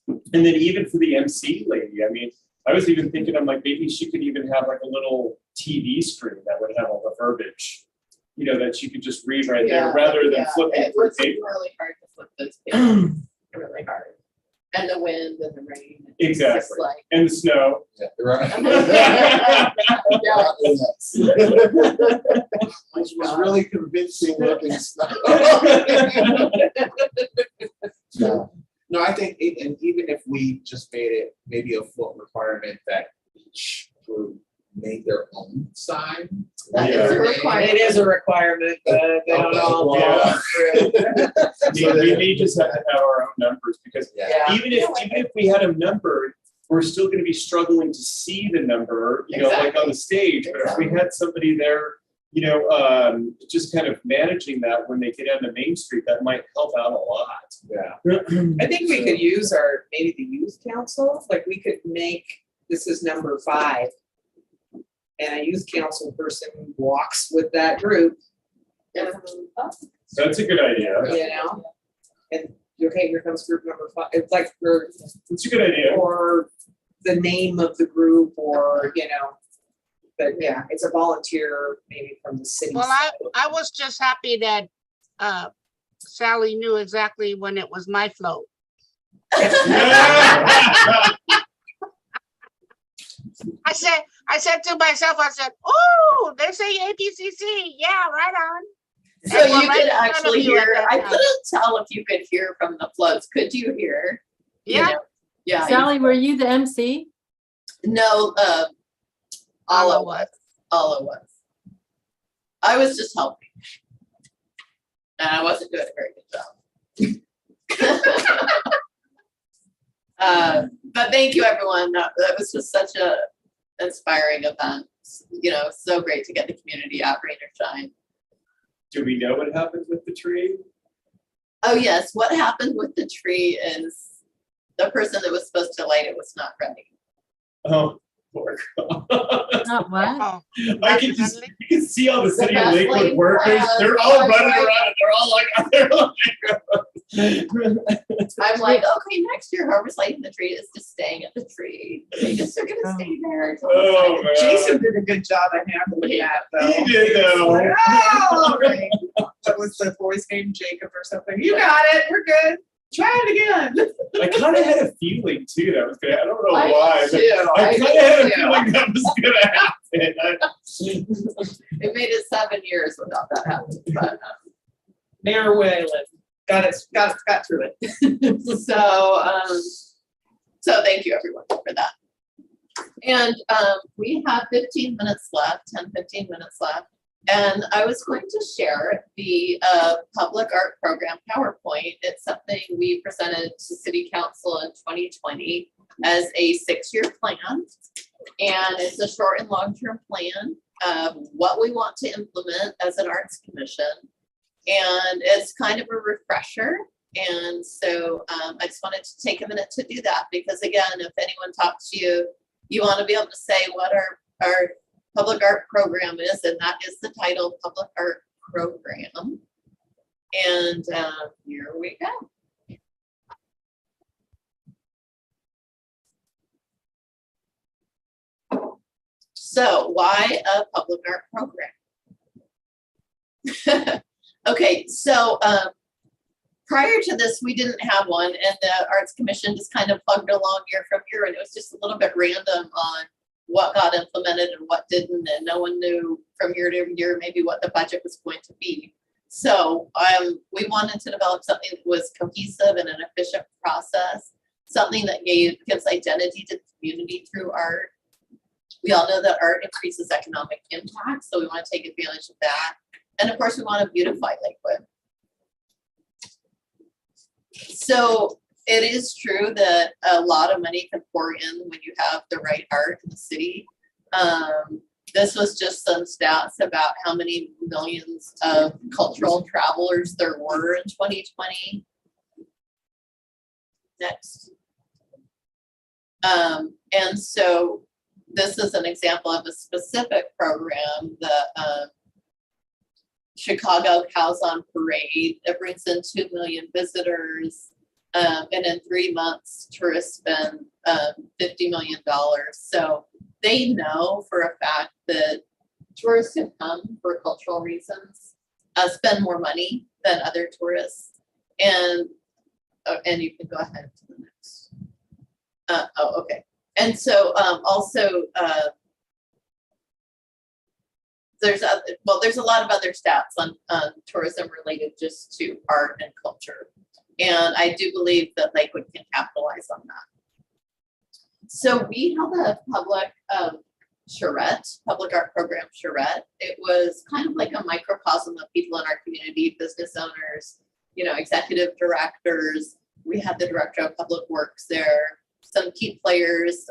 Speaker 10: then even for the MC lady, I was even thinking, I'm like, maybe she could even have like a little TV screen that would have all the verbiage, you know, that you could just read right there, rather than flipping
Speaker 3: It
Speaker 10: through
Speaker 3: was
Speaker 10: paper.
Speaker 3: really hard to flip those pages, really hard. And the wind and the rain. It's just
Speaker 10: Exactly.
Speaker 3: like-
Speaker 10: And the snow.
Speaker 1: Yeah, right. Which was really convincing looking stuff. No, I think, and even if we just made it maybe a full requirement that each group make their own sign.
Speaker 3: That is a requirement.
Speaker 13: It is a requirement, but they don't all
Speaker 1: Okay,
Speaker 13: follow through.
Speaker 10: We may just have to have our own numbers, because
Speaker 13: Yeah.
Speaker 10: even if we had them numbered, we're still gonna be struggling to see the number, you know, like on the stage. But if we had somebody there, you know, just kind of managing that when they get onto Main Street, that might help out a lot.
Speaker 1: Yeah.
Speaker 13: I think we could use maybe the youth council, like we could make, this is number 5. And a youth council person walks with that group,
Speaker 10: That's a good idea.
Speaker 13: you know? And, okay, here comes group number 5, it's like,
Speaker 10: That's a good idea.
Speaker 13: or the name of the group, or, you know. But yeah, it's a volunteer, maybe from the city.
Speaker 5: Well, I was just happy that Sally knew exactly when it was my float. I said to myself, I said, oh, they say APCC. Yeah, right on.
Speaker 3: So
Speaker 5: And we're
Speaker 3: you
Speaker 5: right
Speaker 3: could
Speaker 5: in front of
Speaker 3: actually
Speaker 5: you at
Speaker 3: hear,
Speaker 5: that
Speaker 3: I
Speaker 5: time.
Speaker 3: couldn't tell if you could hear from the floats. Could you hear? You
Speaker 5: Yeah.
Speaker 3: know? Yeah.
Speaker 4: Sally, were you the MC?
Speaker 3: No, Alla was. Alla was. I was just helping. And I wasn't doing a very good job. But thank you, everyone. That was just such a inspiring event. You know, so great to get the community out, rain or shine.
Speaker 10: Do we know what happened with the tree?
Speaker 3: Oh, yes. What happened with the tree is the person that was supposed to light it was not ready.
Speaker 10: Oh, poor girl.
Speaker 4: Not what?
Speaker 5: Oh,
Speaker 10: I can just, you can see all the
Speaker 3: The
Speaker 10: city of
Speaker 3: best
Speaker 10: Lakewood
Speaker 3: laid
Speaker 10: workers,
Speaker 3: plans
Speaker 10: they're all
Speaker 3: are
Speaker 10: running
Speaker 3: like-
Speaker 10: around and they're all like,
Speaker 3: I'm like, okay, next year, whoever's lighting the tree is just staying at the tree. They just are gonna stay there. until it's
Speaker 10: Oh,
Speaker 3: lighted.
Speaker 10: man.
Speaker 13: Jason did a good job at handling that, though.
Speaker 10: He did, though.
Speaker 13: Like, "Oh, okay." What was the boy's name, Jacob or something? You got it, we're good. Try it again.
Speaker 10: I kind of had a feeling too that was gonna, I don't know
Speaker 3: I
Speaker 10: why,
Speaker 3: did
Speaker 10: but
Speaker 3: too.
Speaker 10: I
Speaker 3: I
Speaker 10: kind of
Speaker 3: did
Speaker 10: had a
Speaker 3: too.
Speaker 10: feeling that was gonna happen.
Speaker 3: It made it 7 years without that happening, but,
Speaker 13: Mayor Whalen, got through it.
Speaker 3: so thank you, everyone, for that. And, we have 15 minutes left, 10-15 minutes left. And I was going to share the public art program PowerPoint. It's something we presented to City Council in 2020 as a 6-year plan. And it's a short and long-term plan of what we want to implement as an arts commission. And it's kind of a refresher. And so I just wanted to take a minute to do that, because again, if anyone talks to you, you want to be able to say what our public art program is, and that is the title, Public Art Program. And here we go. So why a public art program? Okay, so prior to this, we didn't have one, and the Arts Commission just kind of plugged along year from year, and it was just a little bit random on what got implemented and what didn't, and no one knew from year to year maybe what the budget was going to be. So we wanted to develop something that was cohesive and an efficient process, something that gives identity to the community through art. We all know that art increases economic impact, so we want to take advantage of that. And of course, we want to beautify Lakewood. So it is true that a lot of money can pour in when you have the right art in the city. This was just some stats about how many millions of cultural travelers there were in 2020. Next. And so this is an example of a specific program, the Chicago Cows on Parade, that brings in 2 million visitors. And in 3 months, tourists spend $50 million. So they know for a fact that tourists who come for cultural reasons spend more money than other tourists. And you can go ahead to the next. Oh, okay. And so also, there's a lot of other stats on tourism related just to art and culture. And I do believe that Lakewood can capitalize on that. So we held a public charrette, public art program charrette. It was kind of like a microcosm of people in our community, business owners, executive directors. We had the director of public works there, some key players.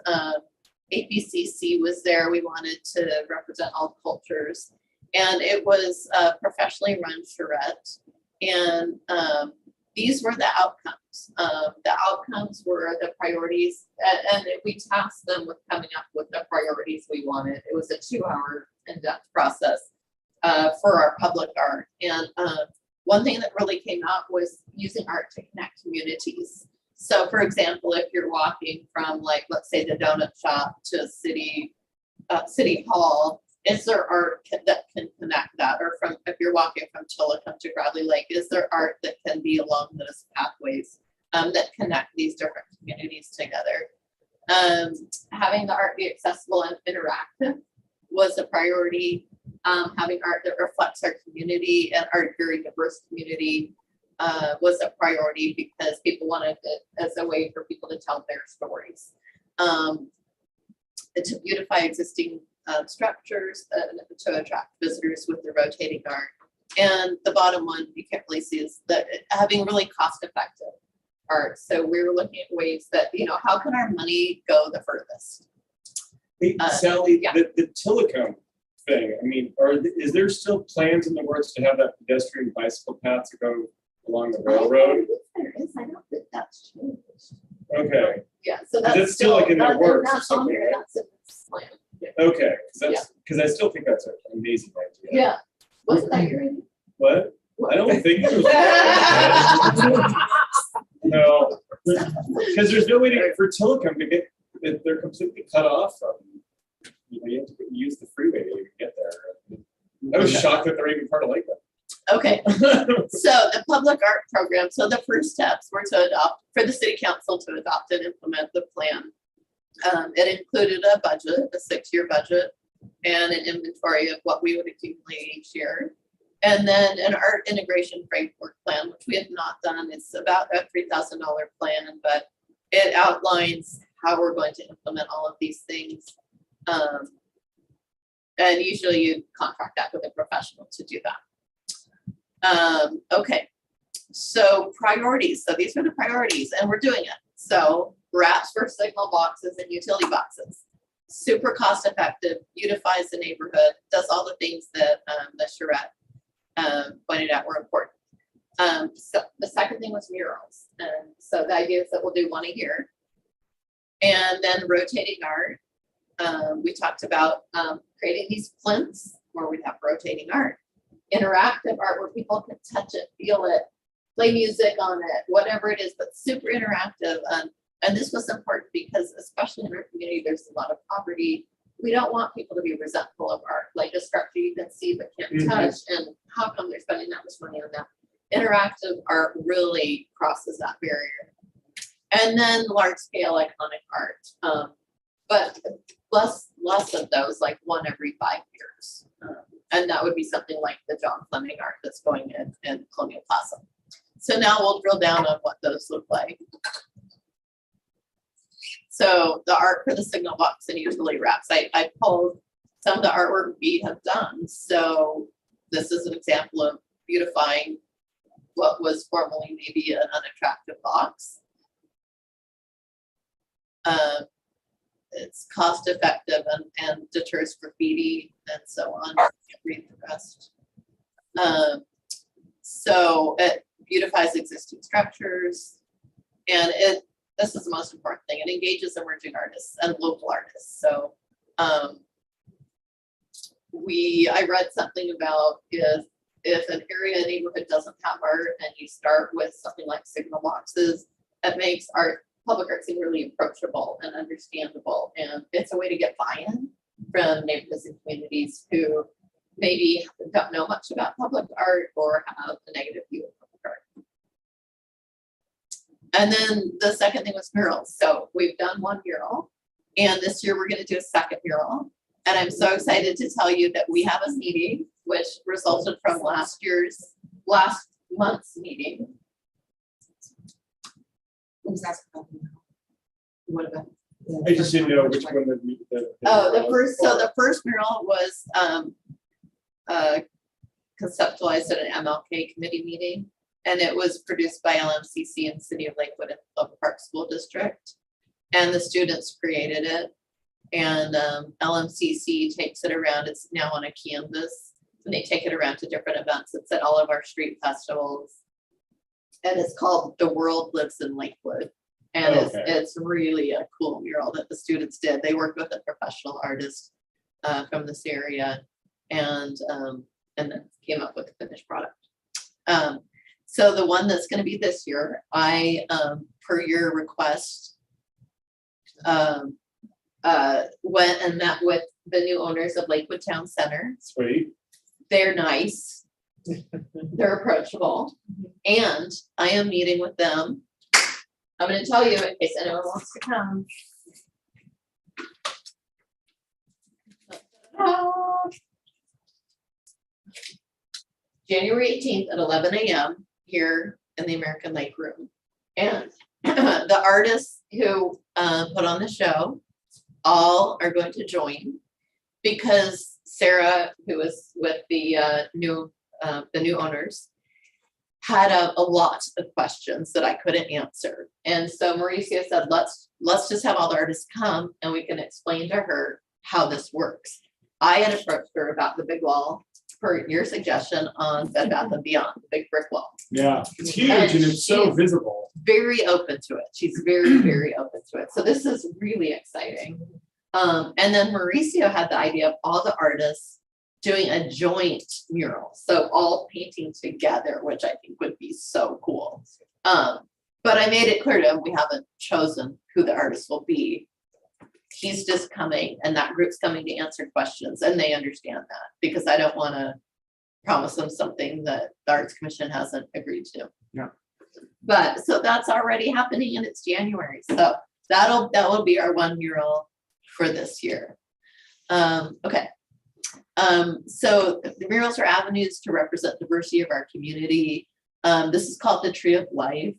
Speaker 3: APCC was there. We wanted to represent all cultures. And it was a professionally run charrette. And these were the outcomes. The outcomes were the priorities, and we tasked them with coming up with the priorities we wanted. It was a 2-hour in-depth process for our public art. And one thing that really came out was using art to connect communities. So for example, if you're walking from, like, let's say the donut shop to City Hall, is there art that can connect that? Or if you're walking from Tillicum to Bradley Lake, is there art that can be along those pathways that connect these different communities together? Having the art be accessible and interactive was a priority. Having art that reflects our community and our very diverse community was a priority because people wanted it as a way for people to tell their stories. To beautify existing structures to attract visitors with the rotating art. And the bottom one you can't really see is that having really cost-effective art. So we were looking at ways that, how can our money go the furthest?
Speaker 10: Hey, Sally,
Speaker 3: yeah.
Speaker 10: the Tillicum thing, I mean, is there still plans in the works to have that pedestrian bicycle path to go along the railroad?
Speaker 3: There is. I don't think that's changed.
Speaker 10: Okay,
Speaker 3: Yeah, so
Speaker 10: But
Speaker 3: that's
Speaker 10: still like in the
Speaker 3: that-
Speaker 10: works or
Speaker 3: that's on
Speaker 10: something,
Speaker 3: there,
Speaker 10: right?
Speaker 3: that's in this plan. Yeah.
Speaker 10: okay, because I still think that's an amazing idea.
Speaker 3: Yeah. Wasn't that your idea?
Speaker 10: What? I don't think it was. No, because there's no way for Tillicum to get, they're completely cut off from, you have to use the freeway to even get there. I was shocked that they're even part of Lakewood.
Speaker 3: Okay, so the public art program, so the first steps were to adopt, for the city council to adopt and implement the plan. It included a budget, a 6-year budget, and an inventory of what we would accumulate each year. And then an art integration framework plan, which we have not done. It's about a $3,000 plan, but it outlines how we're going to implement all of these things. And usually you contract that with a professional to do that. Okay, so priorities. So these are the priorities and we're doing it. So wraps for signal boxes and utility boxes. Super cost effective, beautifies the neighborhood, does all the things that the charrette pointed out were important. So the second thing was murals. And so the idea is that we'll do one a year. And then rotating art. We talked about creating these plinths where we'd have rotating art. Interactive art where people can touch it, feel it, play music on it, whatever it is, but super interactive. And this was important because especially in our community, there's a lot of poverty. We don't want people to be resentful of art, like a structure you can see but can't touch. And how come they're spending that much money on that? Interactive art really crosses that barrier. And then large scale iconic art. But less of those, like one every 5 years. And that would be something like the John Fleming art that's going in Colonial Plaza. So now we'll drill down on what those look like. So the art for the signal box and utility wraps, I pulled some of the artwork we have done. So this is an example of beautifying what was formerly maybe an unattractive box. It's cost effective and deters graffiti and so on. I can't read the rest. So it beautifies existing structures, and this is the most important thing. It engages emerging artists and local artists. So I read something about if an area neighborhood doesn't have art and you start with something like signal boxes it makes art, public art seem really approachable and understandable. And it's a way to get buy-in from neighborhoods and communities who maybe don't know much about public art or have a negative view of public art. And then the second thing was murals. So we've done one mural, and this year we're going to do a second mural. And I'm so excited to tell you that we have a meeting which resulted from last month's meeting. What about?
Speaker 10: I just didn't know which one the.
Speaker 3: Oh, the first mural was conceptualized at an MLK committee meeting, and it was produced by LMCC and City of Lakewood and Oak Park School District, and the students created it. And LMCC takes it around. It's now on a canvas, and they take it around to different events. It's at all of our street festivals, and it's called "The World Lives in Lakewood." And it's really a cool mural that the students did. They worked with a professional artist from this area, and then came up with the finished product. So the one that's going to be this year, I, per your request, went and met with the new owners of Lakewood Town Center.
Speaker 10: Sweet.
Speaker 3: They're nice. They're approachable. And I am meeting with them. I'm going to tell you in case anyone wants to come. January 18th at 11 a.m. here in the American Lake Room. And the artists who put on the show all are going to join, because Sarah, who was with the new owners, had a lot of questions that I couldn't answer. And so Mauricio said, let's just have all the artists come and we can explain to her how this works. I had approached her about the big wall per your suggestion on Bed Bath & Beyond, the big brick wall.
Speaker 10: Yeah, it's huge and it's so visible.
Speaker 3: Very open to it. She's very, very open to it. So this is really exciting. And then Mauricio had the idea of all the artists doing a joint mural. So all painting together, which I think would be so cool. But I made it clear to him, we haven't chosen who the artist will be. He's just coming, and that group's coming to answer questions, and they understand that, because I don't want to promise them something that the Arts Commission hasn't agreed to.
Speaker 10: Yeah.
Speaker 3: But so that's already happening, and it's January. So that will be our one mural for this year. Okay. So the murals are avenues to represent diversity of our community. This is called the Tree of Life,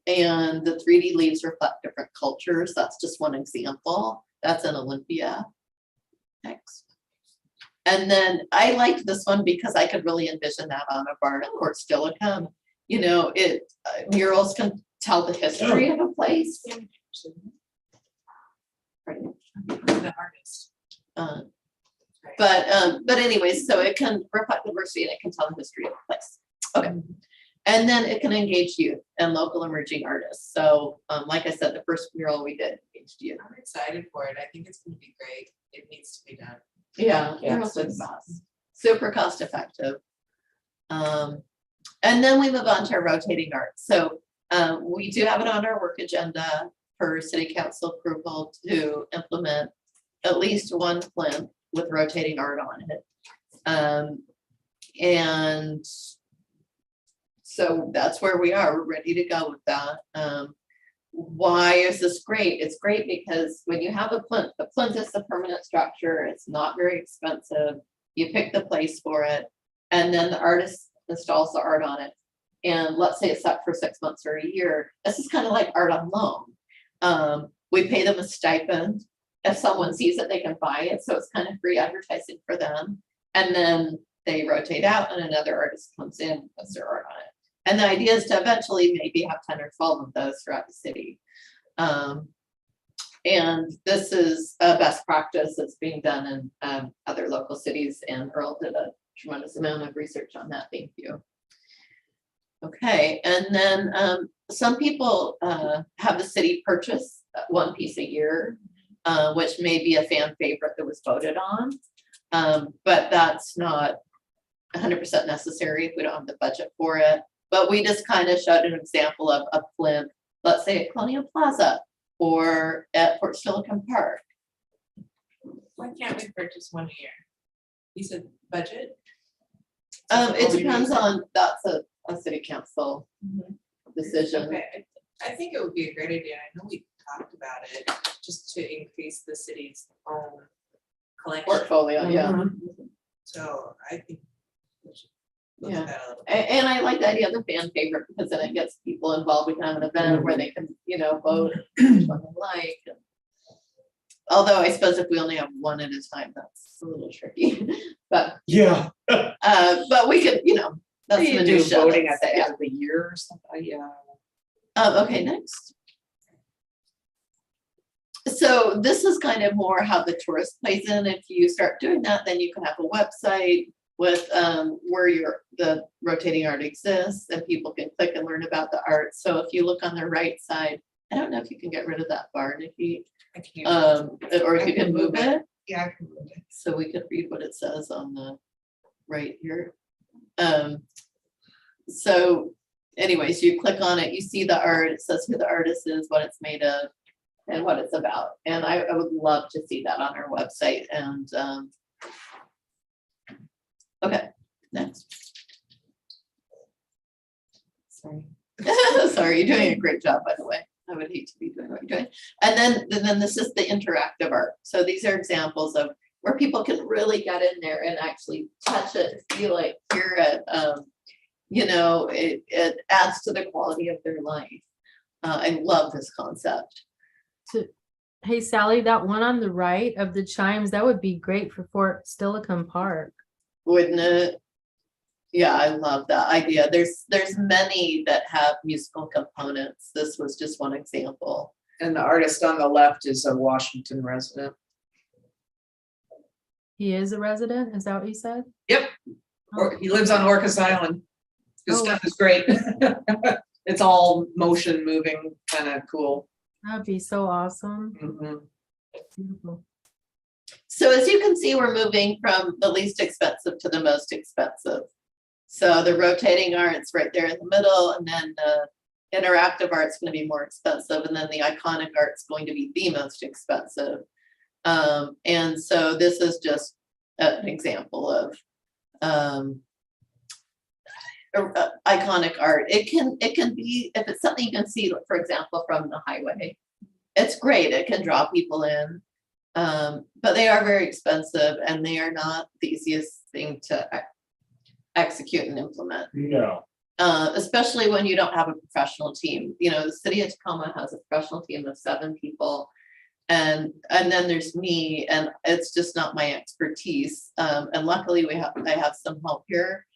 Speaker 3: and the 3D leaves reflect different cultures. That's just one example. That's in Olympia. Next. And then I liked this one because I could really envision that on a barn at Port Steilacoom. You know, murals can tell the history of a place.
Speaker 13: The artist.
Speaker 3: But anyways, so it can reflect diversity and it can tell the history of the place. Okay. And then it can engage youth and local emerging artists. So like I said, the first mural we did engaged youth.
Speaker 13: I'm excited for it. I think it's going to be great. It needs to be done.
Speaker 3: Yeah, murals are the best. Super cost effective. And then we move on to our rotating art. So we do have it on our work agenda for city council approval to implement at least one plinth with rotating art on it. And so that's where we are. We're ready to go with that. Why is this great? It's great because when you have a plinth, the plinth is a permanent structure. It's not very expensive. You pick the place for it, and then the artist installs the art on it. And let's say it's up for 6 months or a year. This is kind of like art on loan. We pay them a stipend. If someone sees it, they can buy it. So it's kind of free advertising for them. And then they rotate out and another artist comes in and puts their art on it. And the idea is to eventually maybe have 10 or 12 of those throughout the city. And this is a best practice that's being done in other local cities, and Earl did a tremendous amount of research on that. Thank you. Okay, and then some people have the city purchase one piece a year, which may be a fan favorite that was voted on, but that's not 100% necessary if we don't have the budget for it. But we just kind of showed an example of a plinth let's say at Colonial Plaza or at Fort Silicon Park.
Speaker 13: Why can't we purchase one a year? You said budget?
Speaker 3: It depends on, that's a city council decision.
Speaker 13: Okay, I think it would be a great idea. I know we talked about it, just to increase the city's own collection.
Speaker 3: Portfolio, yeah.
Speaker 13: So I think we should look
Speaker 3: Yeah.
Speaker 13: at that a little.
Speaker 3: And I like the idea of the fan favorite because then it gets people involved. We can have an event where they can, vote which one they like. Although I suppose if we only have one at a time, that's a little tricky. But
Speaker 10: Yeah.
Speaker 3: but we could, that's
Speaker 13: You do
Speaker 3: minutia.
Speaker 13: voting
Speaker 3: let's
Speaker 13: at the
Speaker 3: say.
Speaker 13: end of the year or something, yeah.
Speaker 3: Okay, next. So this is kind of more how the tourist plays in. If you start doing that, then you can have a website with where the rotating art exists and people can click and learn about the art. So if you look on the right side, I don't know if you can get rid of that bar, Nikki,
Speaker 13: I can't.
Speaker 3: or if you can move it.
Speaker 13: Yeah, I can move it.
Speaker 3: So we could read what it says on the right here. So anyways, you click on it, you see the art, it says who the artist is, what it's made of, and what it's about. And I would love to see that on our website. And okay, next. Sorry. Sorry, you're doing a great job, by the way. I would hate to be doing what you're doing. And then this is the interactive art. So these are examples of where people can really get in there and actually touch it, feel it, hear it. It adds to the quality of their life. I love this concept.
Speaker 4: Hey, Sally, that one on the right of the chimes, that would be great for Fort Silicon Park.
Speaker 3: Wouldn't it? Yeah, I love that idea. There's many that have musical components. This was just one example.
Speaker 13: And the artist on the left is a Washington resident.
Speaker 4: He is a resident, is that what you said?
Speaker 13: Yep, he lives on Orcas Island. His
Speaker 4: Oh.
Speaker 13: stuff is great. It's all motion moving, kind of cool.
Speaker 4: That'd be so awesome.
Speaker 13: Mhm.
Speaker 4: Beautiful.
Speaker 3: So as you can see, we're moving from the least expensive to the most expensive. So the rotating art's right there in the middle, and then the interactive art's going to be more expensive, and then the iconic art's going to be the most expensive. And so this is just an example of iconic art. It can be, if it's something you can see, for example, from the highway, it's great. It can draw people in, but they are very expensive and they are not the easiest thing to execute and implement.
Speaker 10: No.
Speaker 3: Especially when you don't have a professional team. The city of Tacoma has a professional team of 7 people. And then there's me, and it's just not my expertise. And luckily I have some help here.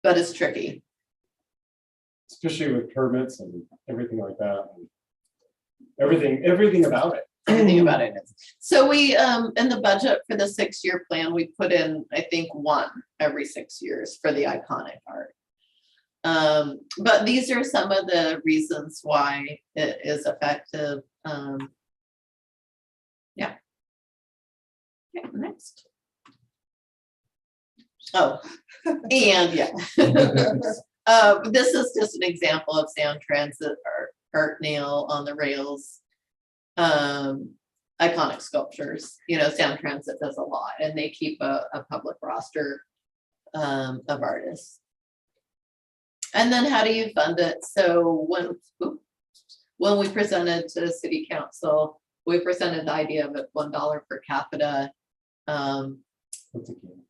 Speaker 3: But it's tricky.
Speaker 10: Especially with permits and everything like that. And everything about it.
Speaker 3: Everything about it is. So we, in the budget for the 6-year plan, we put in, I think, 1 every 6 years for the iconic art. But these are some of the reasons why it is effective. Yeah. Okay, next. Oh, and yeah. This is just an example of Sound Transit art nail on the rails. Iconic sculptures. Sound Transit does a lot, and they keep a public roster of artists. And then how do you fund it? So when we presented to the city council, we presented the idea of it $1 per capita.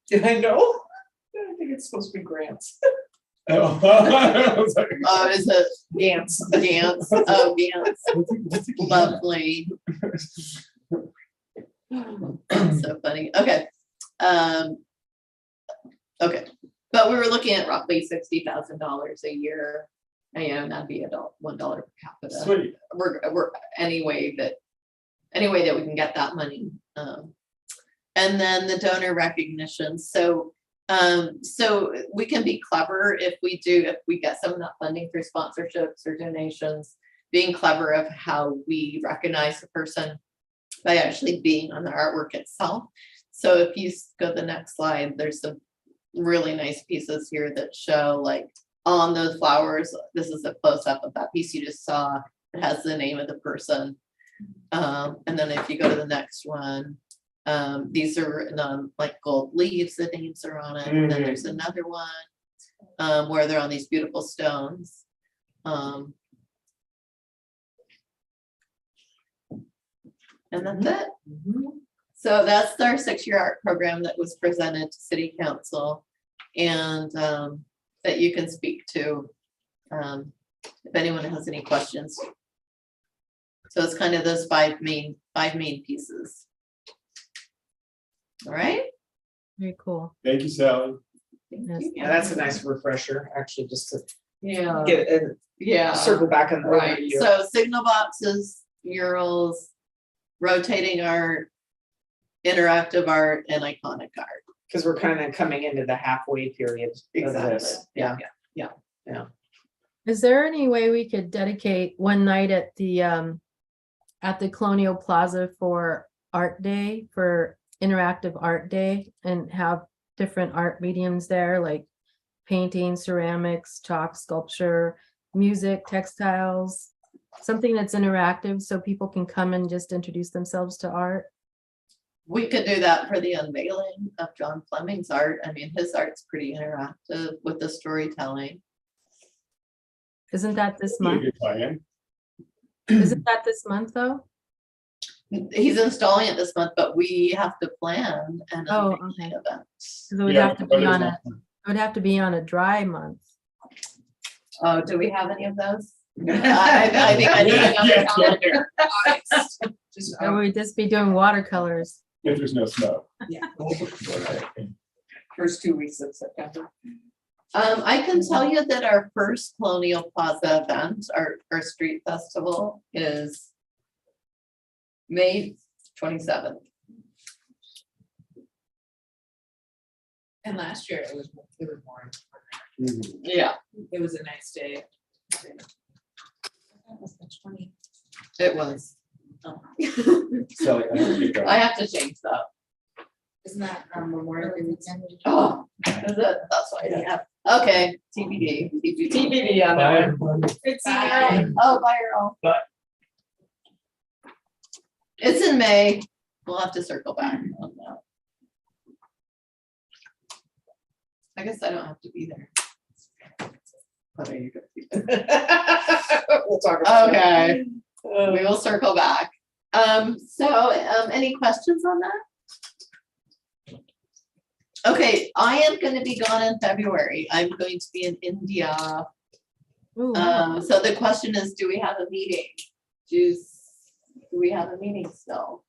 Speaker 13: Did I know? I think it's supposed to be grants.
Speaker 10: Oh,
Speaker 3: Oh, is it
Speaker 13: Gants.
Speaker 3: Gants? Oh, Gants. Lovely. So funny. Okay. Okay. But we were looking at roughly $60,000 a year. And that'd be $1 per capita.
Speaker 10: Sweet.
Speaker 3: We're any way that we can get that money. And then the donor recognition. So we can be clever if we get some of that funding through sponsorships or donations, being clever of how we recognize the person by actually being on the artwork itself. So if you go to the next slide, there's some really nice pieces here that show like on the flowers, this is a close-up of that piece you just saw. It has the name of the person. And then if you go to the next one, these are written on like gold leaves, the names are on it. And then there's another one where they're on these beautiful stones. And that's it. So that's our 6-year art program that was presented to City Council and that you can speak to if anyone has any questions. So it's kind of those five main pieces. All right.
Speaker 4: Very cool.
Speaker 10: Thank you, Sally.
Speaker 4: Yes.
Speaker 13: Yeah, that's a nice refresher, actually, just to
Speaker 3: Yeah.
Speaker 13: get and
Speaker 3: Yeah.
Speaker 13: circle back on the
Speaker 3: Right.
Speaker 13: overview.
Speaker 3: So signal boxes, murals, rotating art, interactive art, and iconic art.
Speaker 13: Because we're kind of coming into the halfway period of
Speaker 3: Exactly.
Speaker 13: this.
Speaker 3: Yeah.
Speaker 4: Is there any way we could dedicate one night at the Colonial Plaza for Art Day, for interactive art day, and have different art mediums there, like painting, ceramics, chalk, sculpture, music, textiles, something that's interactive so people can come and just introduce themselves to art?
Speaker 3: We could do that for the unveiling of John Fleming's art. I mean, his art's pretty interactive with the storytelling.
Speaker 4: Isn't that this
Speaker 10: Be a
Speaker 4: month?
Speaker 10: good plan.
Speaker 4: Isn't that this month though?
Speaker 3: He's installing it this month, but we have to plan an
Speaker 4: Oh,
Speaker 3: unveiling
Speaker 4: okay.
Speaker 3: event.
Speaker 4: 'Cause it would
Speaker 10: Yeah,
Speaker 4: have to
Speaker 10: but
Speaker 4: be
Speaker 10: it's
Speaker 4: on
Speaker 10: not-
Speaker 4: it would have to be on a dry month.
Speaker 3: Oh, do we have any of those? I think I need another
Speaker 10: Yeah,
Speaker 3: calendar.
Speaker 13: Just,
Speaker 4: Or we'd just be doing watercolors.
Speaker 10: If there's no snow.
Speaker 13: yeah. First 2 weeks of September.
Speaker 3: I can tell you that our first Colonial Plaza event, our street festival is May 27th.
Speaker 13: And last year it was more.
Speaker 3: Yeah,
Speaker 13: It was a nice day.
Speaker 3: it was.
Speaker 10: Sally, I have to get going.
Speaker 3: I have to change that.
Speaker 13: Isn't that Memorial Day weekend?
Speaker 3: Oh, is it? That's why, yeah. Okay, TBD.
Speaker 13: TBD on that one.
Speaker 3: Bye. Oh, bye, Earl.
Speaker 10: Bye.
Speaker 3: It's in May. We'll have to circle back on that. I guess I don't have to be there. But are you gonna be there?
Speaker 13: We'll talk about that.
Speaker 3: Okay, we will circle back. Any questions on that? Okay, I am gonna be gone in February. I'm going to be in India.
Speaker 4: Ooh, wow.
Speaker 3: So the question is, do we have a meeting? Do we have a meeting still?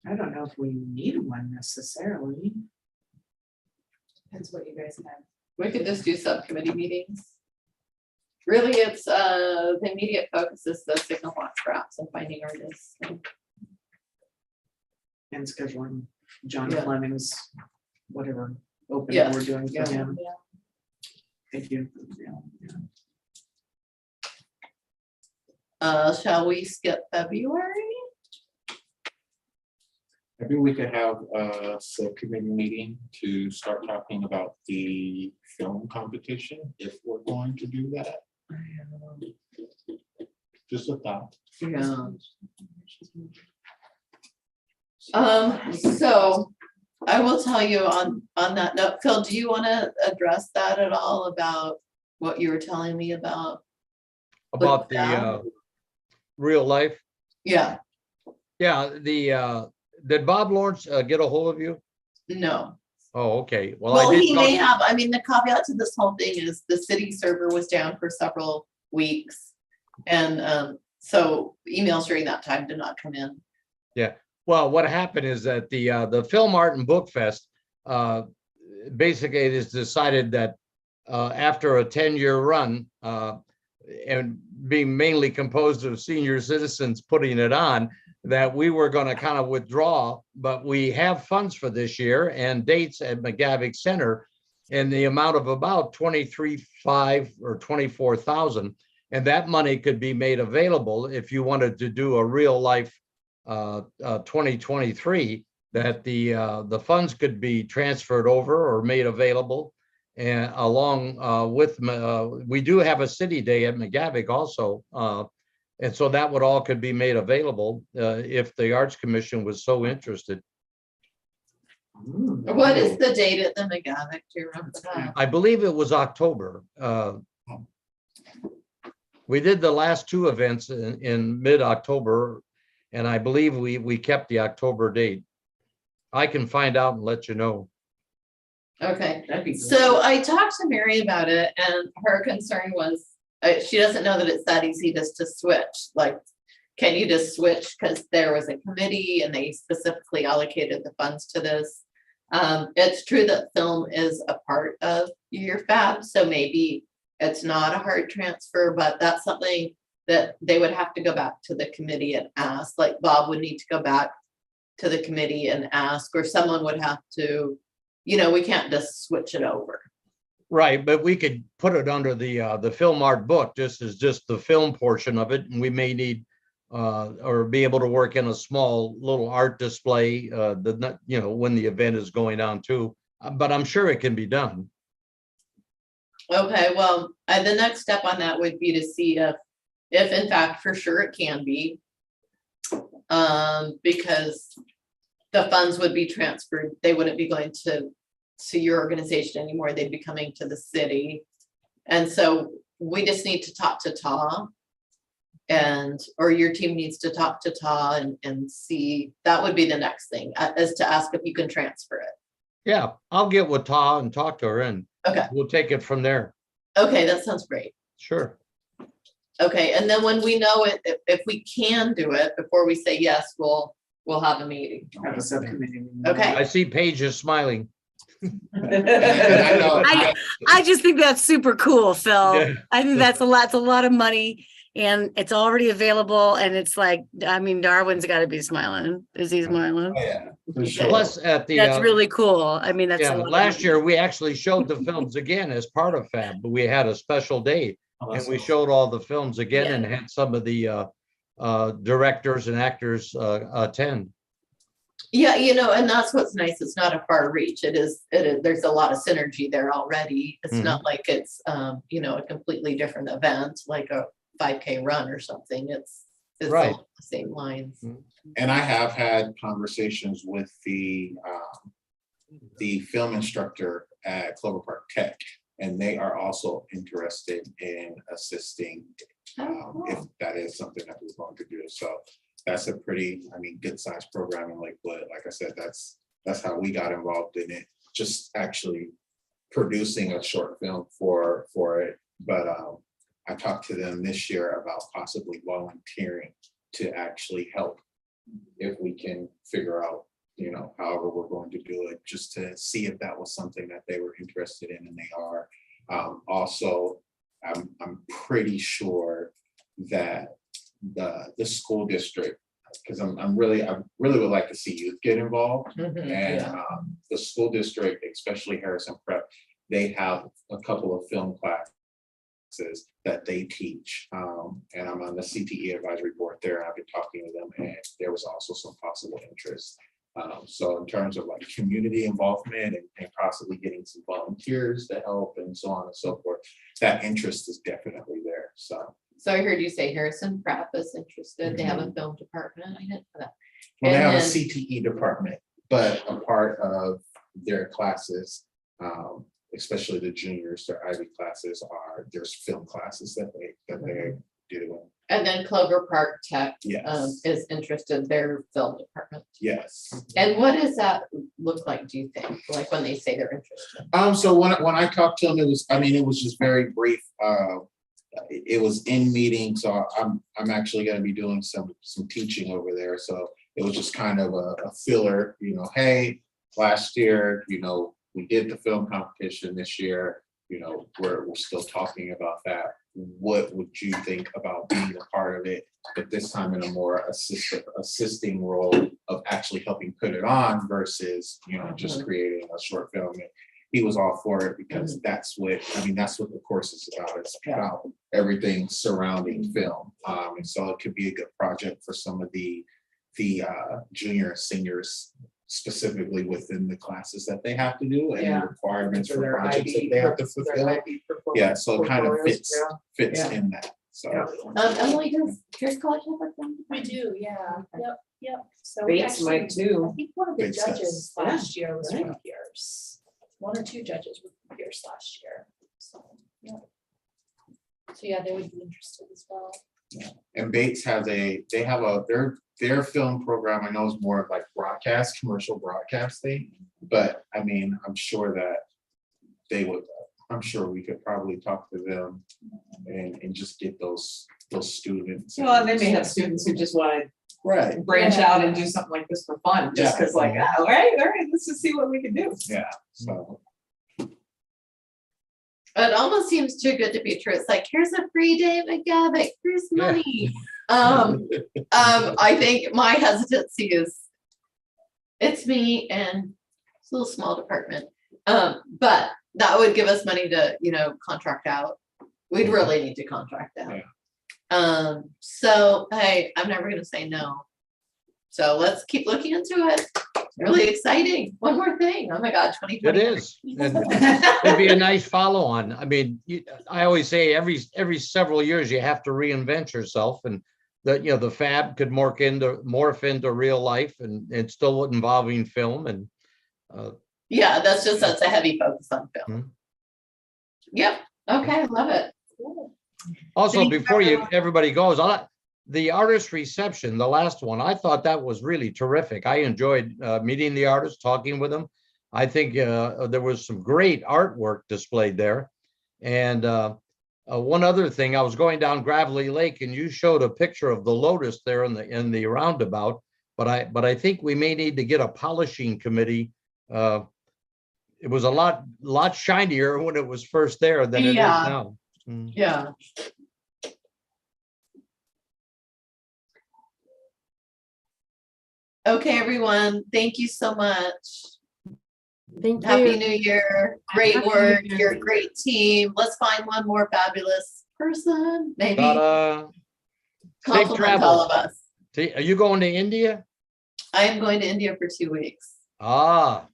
Speaker 13: I don't know if we need one necessarily.
Speaker 3: Depends what you guys have. We could just do subcommittee meetings. Really, it's, the immediate focus is the signal box wraps and finding artists.
Speaker 13: And scheduling John
Speaker 3: Yeah.
Speaker 13: Fleming's, whatever opening
Speaker 3: Yes,
Speaker 13: we're doing
Speaker 3: yeah.
Speaker 13: for him. Thank you.
Speaker 3: Shall we skip February?
Speaker 1: Maybe we could have a subcommittee meeting to start talking about the film competition, if we're going to do that. Just a thought.
Speaker 3: Yeah. So I will tell you on that note, Phil, do you want to address that at all about what you were telling me about?
Speaker 8: About the
Speaker 3: down.
Speaker 8: real life.
Speaker 3: Yeah,
Speaker 8: Yeah, did Bob Lawrence get a hold of you?
Speaker 3: no.
Speaker 8: Oh, okay. Well,
Speaker 3: Well,
Speaker 8: I did
Speaker 3: he may
Speaker 8: talk-
Speaker 3: have, I mean, the caveat to this whole thing is the city server was down for several weeks. And so emails during that time did not come in.
Speaker 8: Well, what happened is that the Film Art and Book Fest, basically it is decided that after a 10-year run, and being mainly composed of senior citizens putting it on, that we were going to kind of withdraw, but we have funds for this year and dates at McGavick Center in the amount of about 23,500 or 24,000. And that money could be made available if you wanted to do a real life 2023, that the funds could be transferred over or made available. And along with, we do have a city day at McGavick also. And so that would all could be made available if the Arts Commission was so interested.
Speaker 3: What is the date at the McGavick? Do you remember that?
Speaker 8: I believe it was October. We did the last two events in mid-October, and I believe we kept the October date. I can find out and let you know.
Speaker 3: Okay, so I talked to Mary about it, and her concern was, she doesn't know that it's that easy just to switch. Like, can you just switch? Because there was a committee and they specifically allocated the funds to this. It's true that film is a part of your FAB, so maybe it's not a hard transfer, but that's something that they would have to go back to the committee and ask. Like Bob would need to go back to the committee and ask, or someone would have to, we can't just switch it over.
Speaker 8: Right, but we could put it under the film art book, just as just the film portion of it, and we may need or be able to work in a small little art display, when the event is going on too. But I'm sure it can be done.
Speaker 3: Okay, well, the next step on that would be to see if in fact for sure it can be, because the funds would be transferred. They wouldn't be going to your organization anymore. They'd be coming to the city. And so we just need to talk to Ta, or your team needs to talk to Ta and see, that would be the next thing, is to ask if you can transfer it.
Speaker 8: Yeah, I'll get with Ta and talk to her, and
Speaker 3: Okay.
Speaker 8: we'll take it from there.
Speaker 3: Okay, that sounds great.
Speaker 8: Sure.
Speaker 3: Okay, and then when we know it, if we can do it, before we say yes, we'll have a meeting.
Speaker 13: Have a subcommittee.
Speaker 3: Okay.
Speaker 8: I see Paige is smiling.
Speaker 1: And I know,
Speaker 6: I just think that's super cool, Phil.
Speaker 8: Yeah.
Speaker 6: I think that's it's a lot of money, and it's already available, and it's like, I mean, Darwin's got to be smiling. Is he smiling?
Speaker 1: yeah, for sure.
Speaker 8: Plus at the
Speaker 6: That's really cool. I mean, that's
Speaker 8: yeah,
Speaker 6: a lot of
Speaker 8: last
Speaker 6: money.
Speaker 8: year we actually showed the films again as part of FAB, but we had a special day and we showed all the films again and had some of the directors and actors attend.
Speaker 3: Yeah, and that's what's nice. It's not a far reach. It is, there's a lot of synergy there already. It's not like it's, a completely different event, like a 5K run or something. It's
Speaker 8: Right.
Speaker 3: along the same lines.
Speaker 1: And I have had conversations with the film instructor at Clover Park Tech, and they are also interested in assisting if that is something that we're going to do. So that's a pretty, good sized program in Lakewood. Like I said, that's how we got involved in it, just actually producing a short film for it. But I talked to them this year about possibly volunteering to actually help if we can figure out, however we're going to do it, just to see if that was something that they were interested in, and they are. Also, I'm pretty sure that the school district, because I really would like to see youth get involved. And the school district, especially Harrison Prep, they have a couple of film classes that they teach. And I'm on the CTE advisory board there, and I've been talking to them, and there was also some possible interest. So in terms of like community involvement and possibly getting some volunteers to help and so on and so forth, that interest is definitely there. So
Speaker 3: I heard you say Harrison Prep is interested. They have a film department. I didn't know that.
Speaker 1: well, they have a
Speaker 3: And then-
Speaker 1: CTE department, but a part of their classes, especially the juniors, their IB classes there's film classes that they do.
Speaker 3: And then Clover Park Tech
Speaker 1: Yes.
Speaker 3: is interested, their film department.
Speaker 1: Yes.
Speaker 3: And what does that look like, do you think? Like when they say they're interested?
Speaker 1: So when I talked to them, it was just very brief. It was in meeting, so I'm actually going to be doing some teaching over there. So it was just kind of a filler, hey, last year, we did the film competition. This year, we're still talking about that. What would you think about being a part of it, but this time in a more assisting role of actually helping put it on versus, just creating a short film. And he was all for it because that's what the course is about. It's about everything surrounding film. And so it could be a good project for some of the junior and seniors specifically within the classes that they have to do and
Speaker 13: Yeah.
Speaker 1: the requirements
Speaker 13: For
Speaker 1: for
Speaker 13: their
Speaker 1: projects that
Speaker 13: IB,
Speaker 1: they have to
Speaker 13: their
Speaker 1: fulfill.
Speaker 13: IB
Speaker 1: Yeah, so it kind of
Speaker 13: portfolios,
Speaker 1: fits
Speaker 13: yeah.
Speaker 1: in that, so.
Speaker 13: Yeah.
Speaker 3: Emily, does Pierce College have a film?
Speaker 2: We do, yeah, yep. So we
Speaker 13: Bates might
Speaker 2: actually,
Speaker 13: too.
Speaker 2: I think one of the
Speaker 1: Bates does.
Speaker 2: judges last year was from
Speaker 13: Right.
Speaker 2: Pierce. One or two judges were from Pierce last year, so, yeah. So yeah, they would be interested as well.
Speaker 1: And Bates has their film program, I know is more of like broadcast, commercial broadcasting. But I mean, I'm sure that I'm sure we could probably talk to them and just get those students.
Speaker 13: Well, and they may have students who just want
Speaker 1: Right,
Speaker 13: to branch out and do something like this for fun, just
Speaker 1: Yeah.
Speaker 13: because like, all right, let's just see what we can do.
Speaker 1: yeah, so.
Speaker 3: It almost seems too good to be true. It's like, here's a free day of McGavick, here's
Speaker 8: Yeah.
Speaker 3: money. I think my hesitancy is, it's me and it's a little small department. But that would give us money to, contract out. We'd really need to contract out. So, hey, I'm never gonna say no. So let's keep looking into it. It's really exciting. One more thing. Oh my God, 2020.
Speaker 8: It is. And it'd be a nice follow on. I mean, I always say every several years you have to reinvent yourself, and the fab could morph into real life, and it's still involving film and
Speaker 3: Yeah, that's a heavy focus on film. Yep. Okay, I love it.
Speaker 8: also
Speaker 3: Thank you,
Speaker 8: before
Speaker 3: everyone.
Speaker 8: everybody goes, the artist reception, the last one, I thought that was really terrific. I enjoyed meeting the artists, talking with them. I think there was some great artwork displayed there. And one other thing, I was going down Gravelly Lake and you showed a picture of the Lotus there in the roundabout. But I think we may need to get a polishing committee. It was a lot shinier when it was first there than it is
Speaker 3: Yeah.
Speaker 8: now. Mm.
Speaker 3: Yeah. Okay, everyone, thank you so much.
Speaker 4: Thank
Speaker 3: Happy
Speaker 4: you.
Speaker 3: New Year. Great
Speaker 4: Happy New
Speaker 3: work.
Speaker 4: Year.
Speaker 3: You're a great team. Let's find one more fabulous person, maybe
Speaker 8: Ta-da. Safe
Speaker 3: compliment
Speaker 8: travels.
Speaker 3: all of us.
Speaker 8: Are you going to India?
Speaker 3: I am going to India for 2 weeks.
Speaker 8: Ah,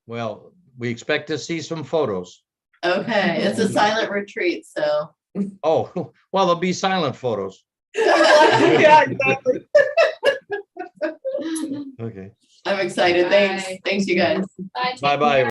Speaker 8: well, we expect to see some photos.
Speaker 3: Okay, it's a silent retreat, so.
Speaker 8: Oh, well, there'll be silent photos.
Speaker 3: Yeah, exactly.
Speaker 8: Okay.
Speaker 3: I'm excited. Thanks.
Speaker 2: Bye.
Speaker 3: Thanks, you guys.
Speaker 2: Bye. take
Speaker 8: Bye-bye.
Speaker 2: care.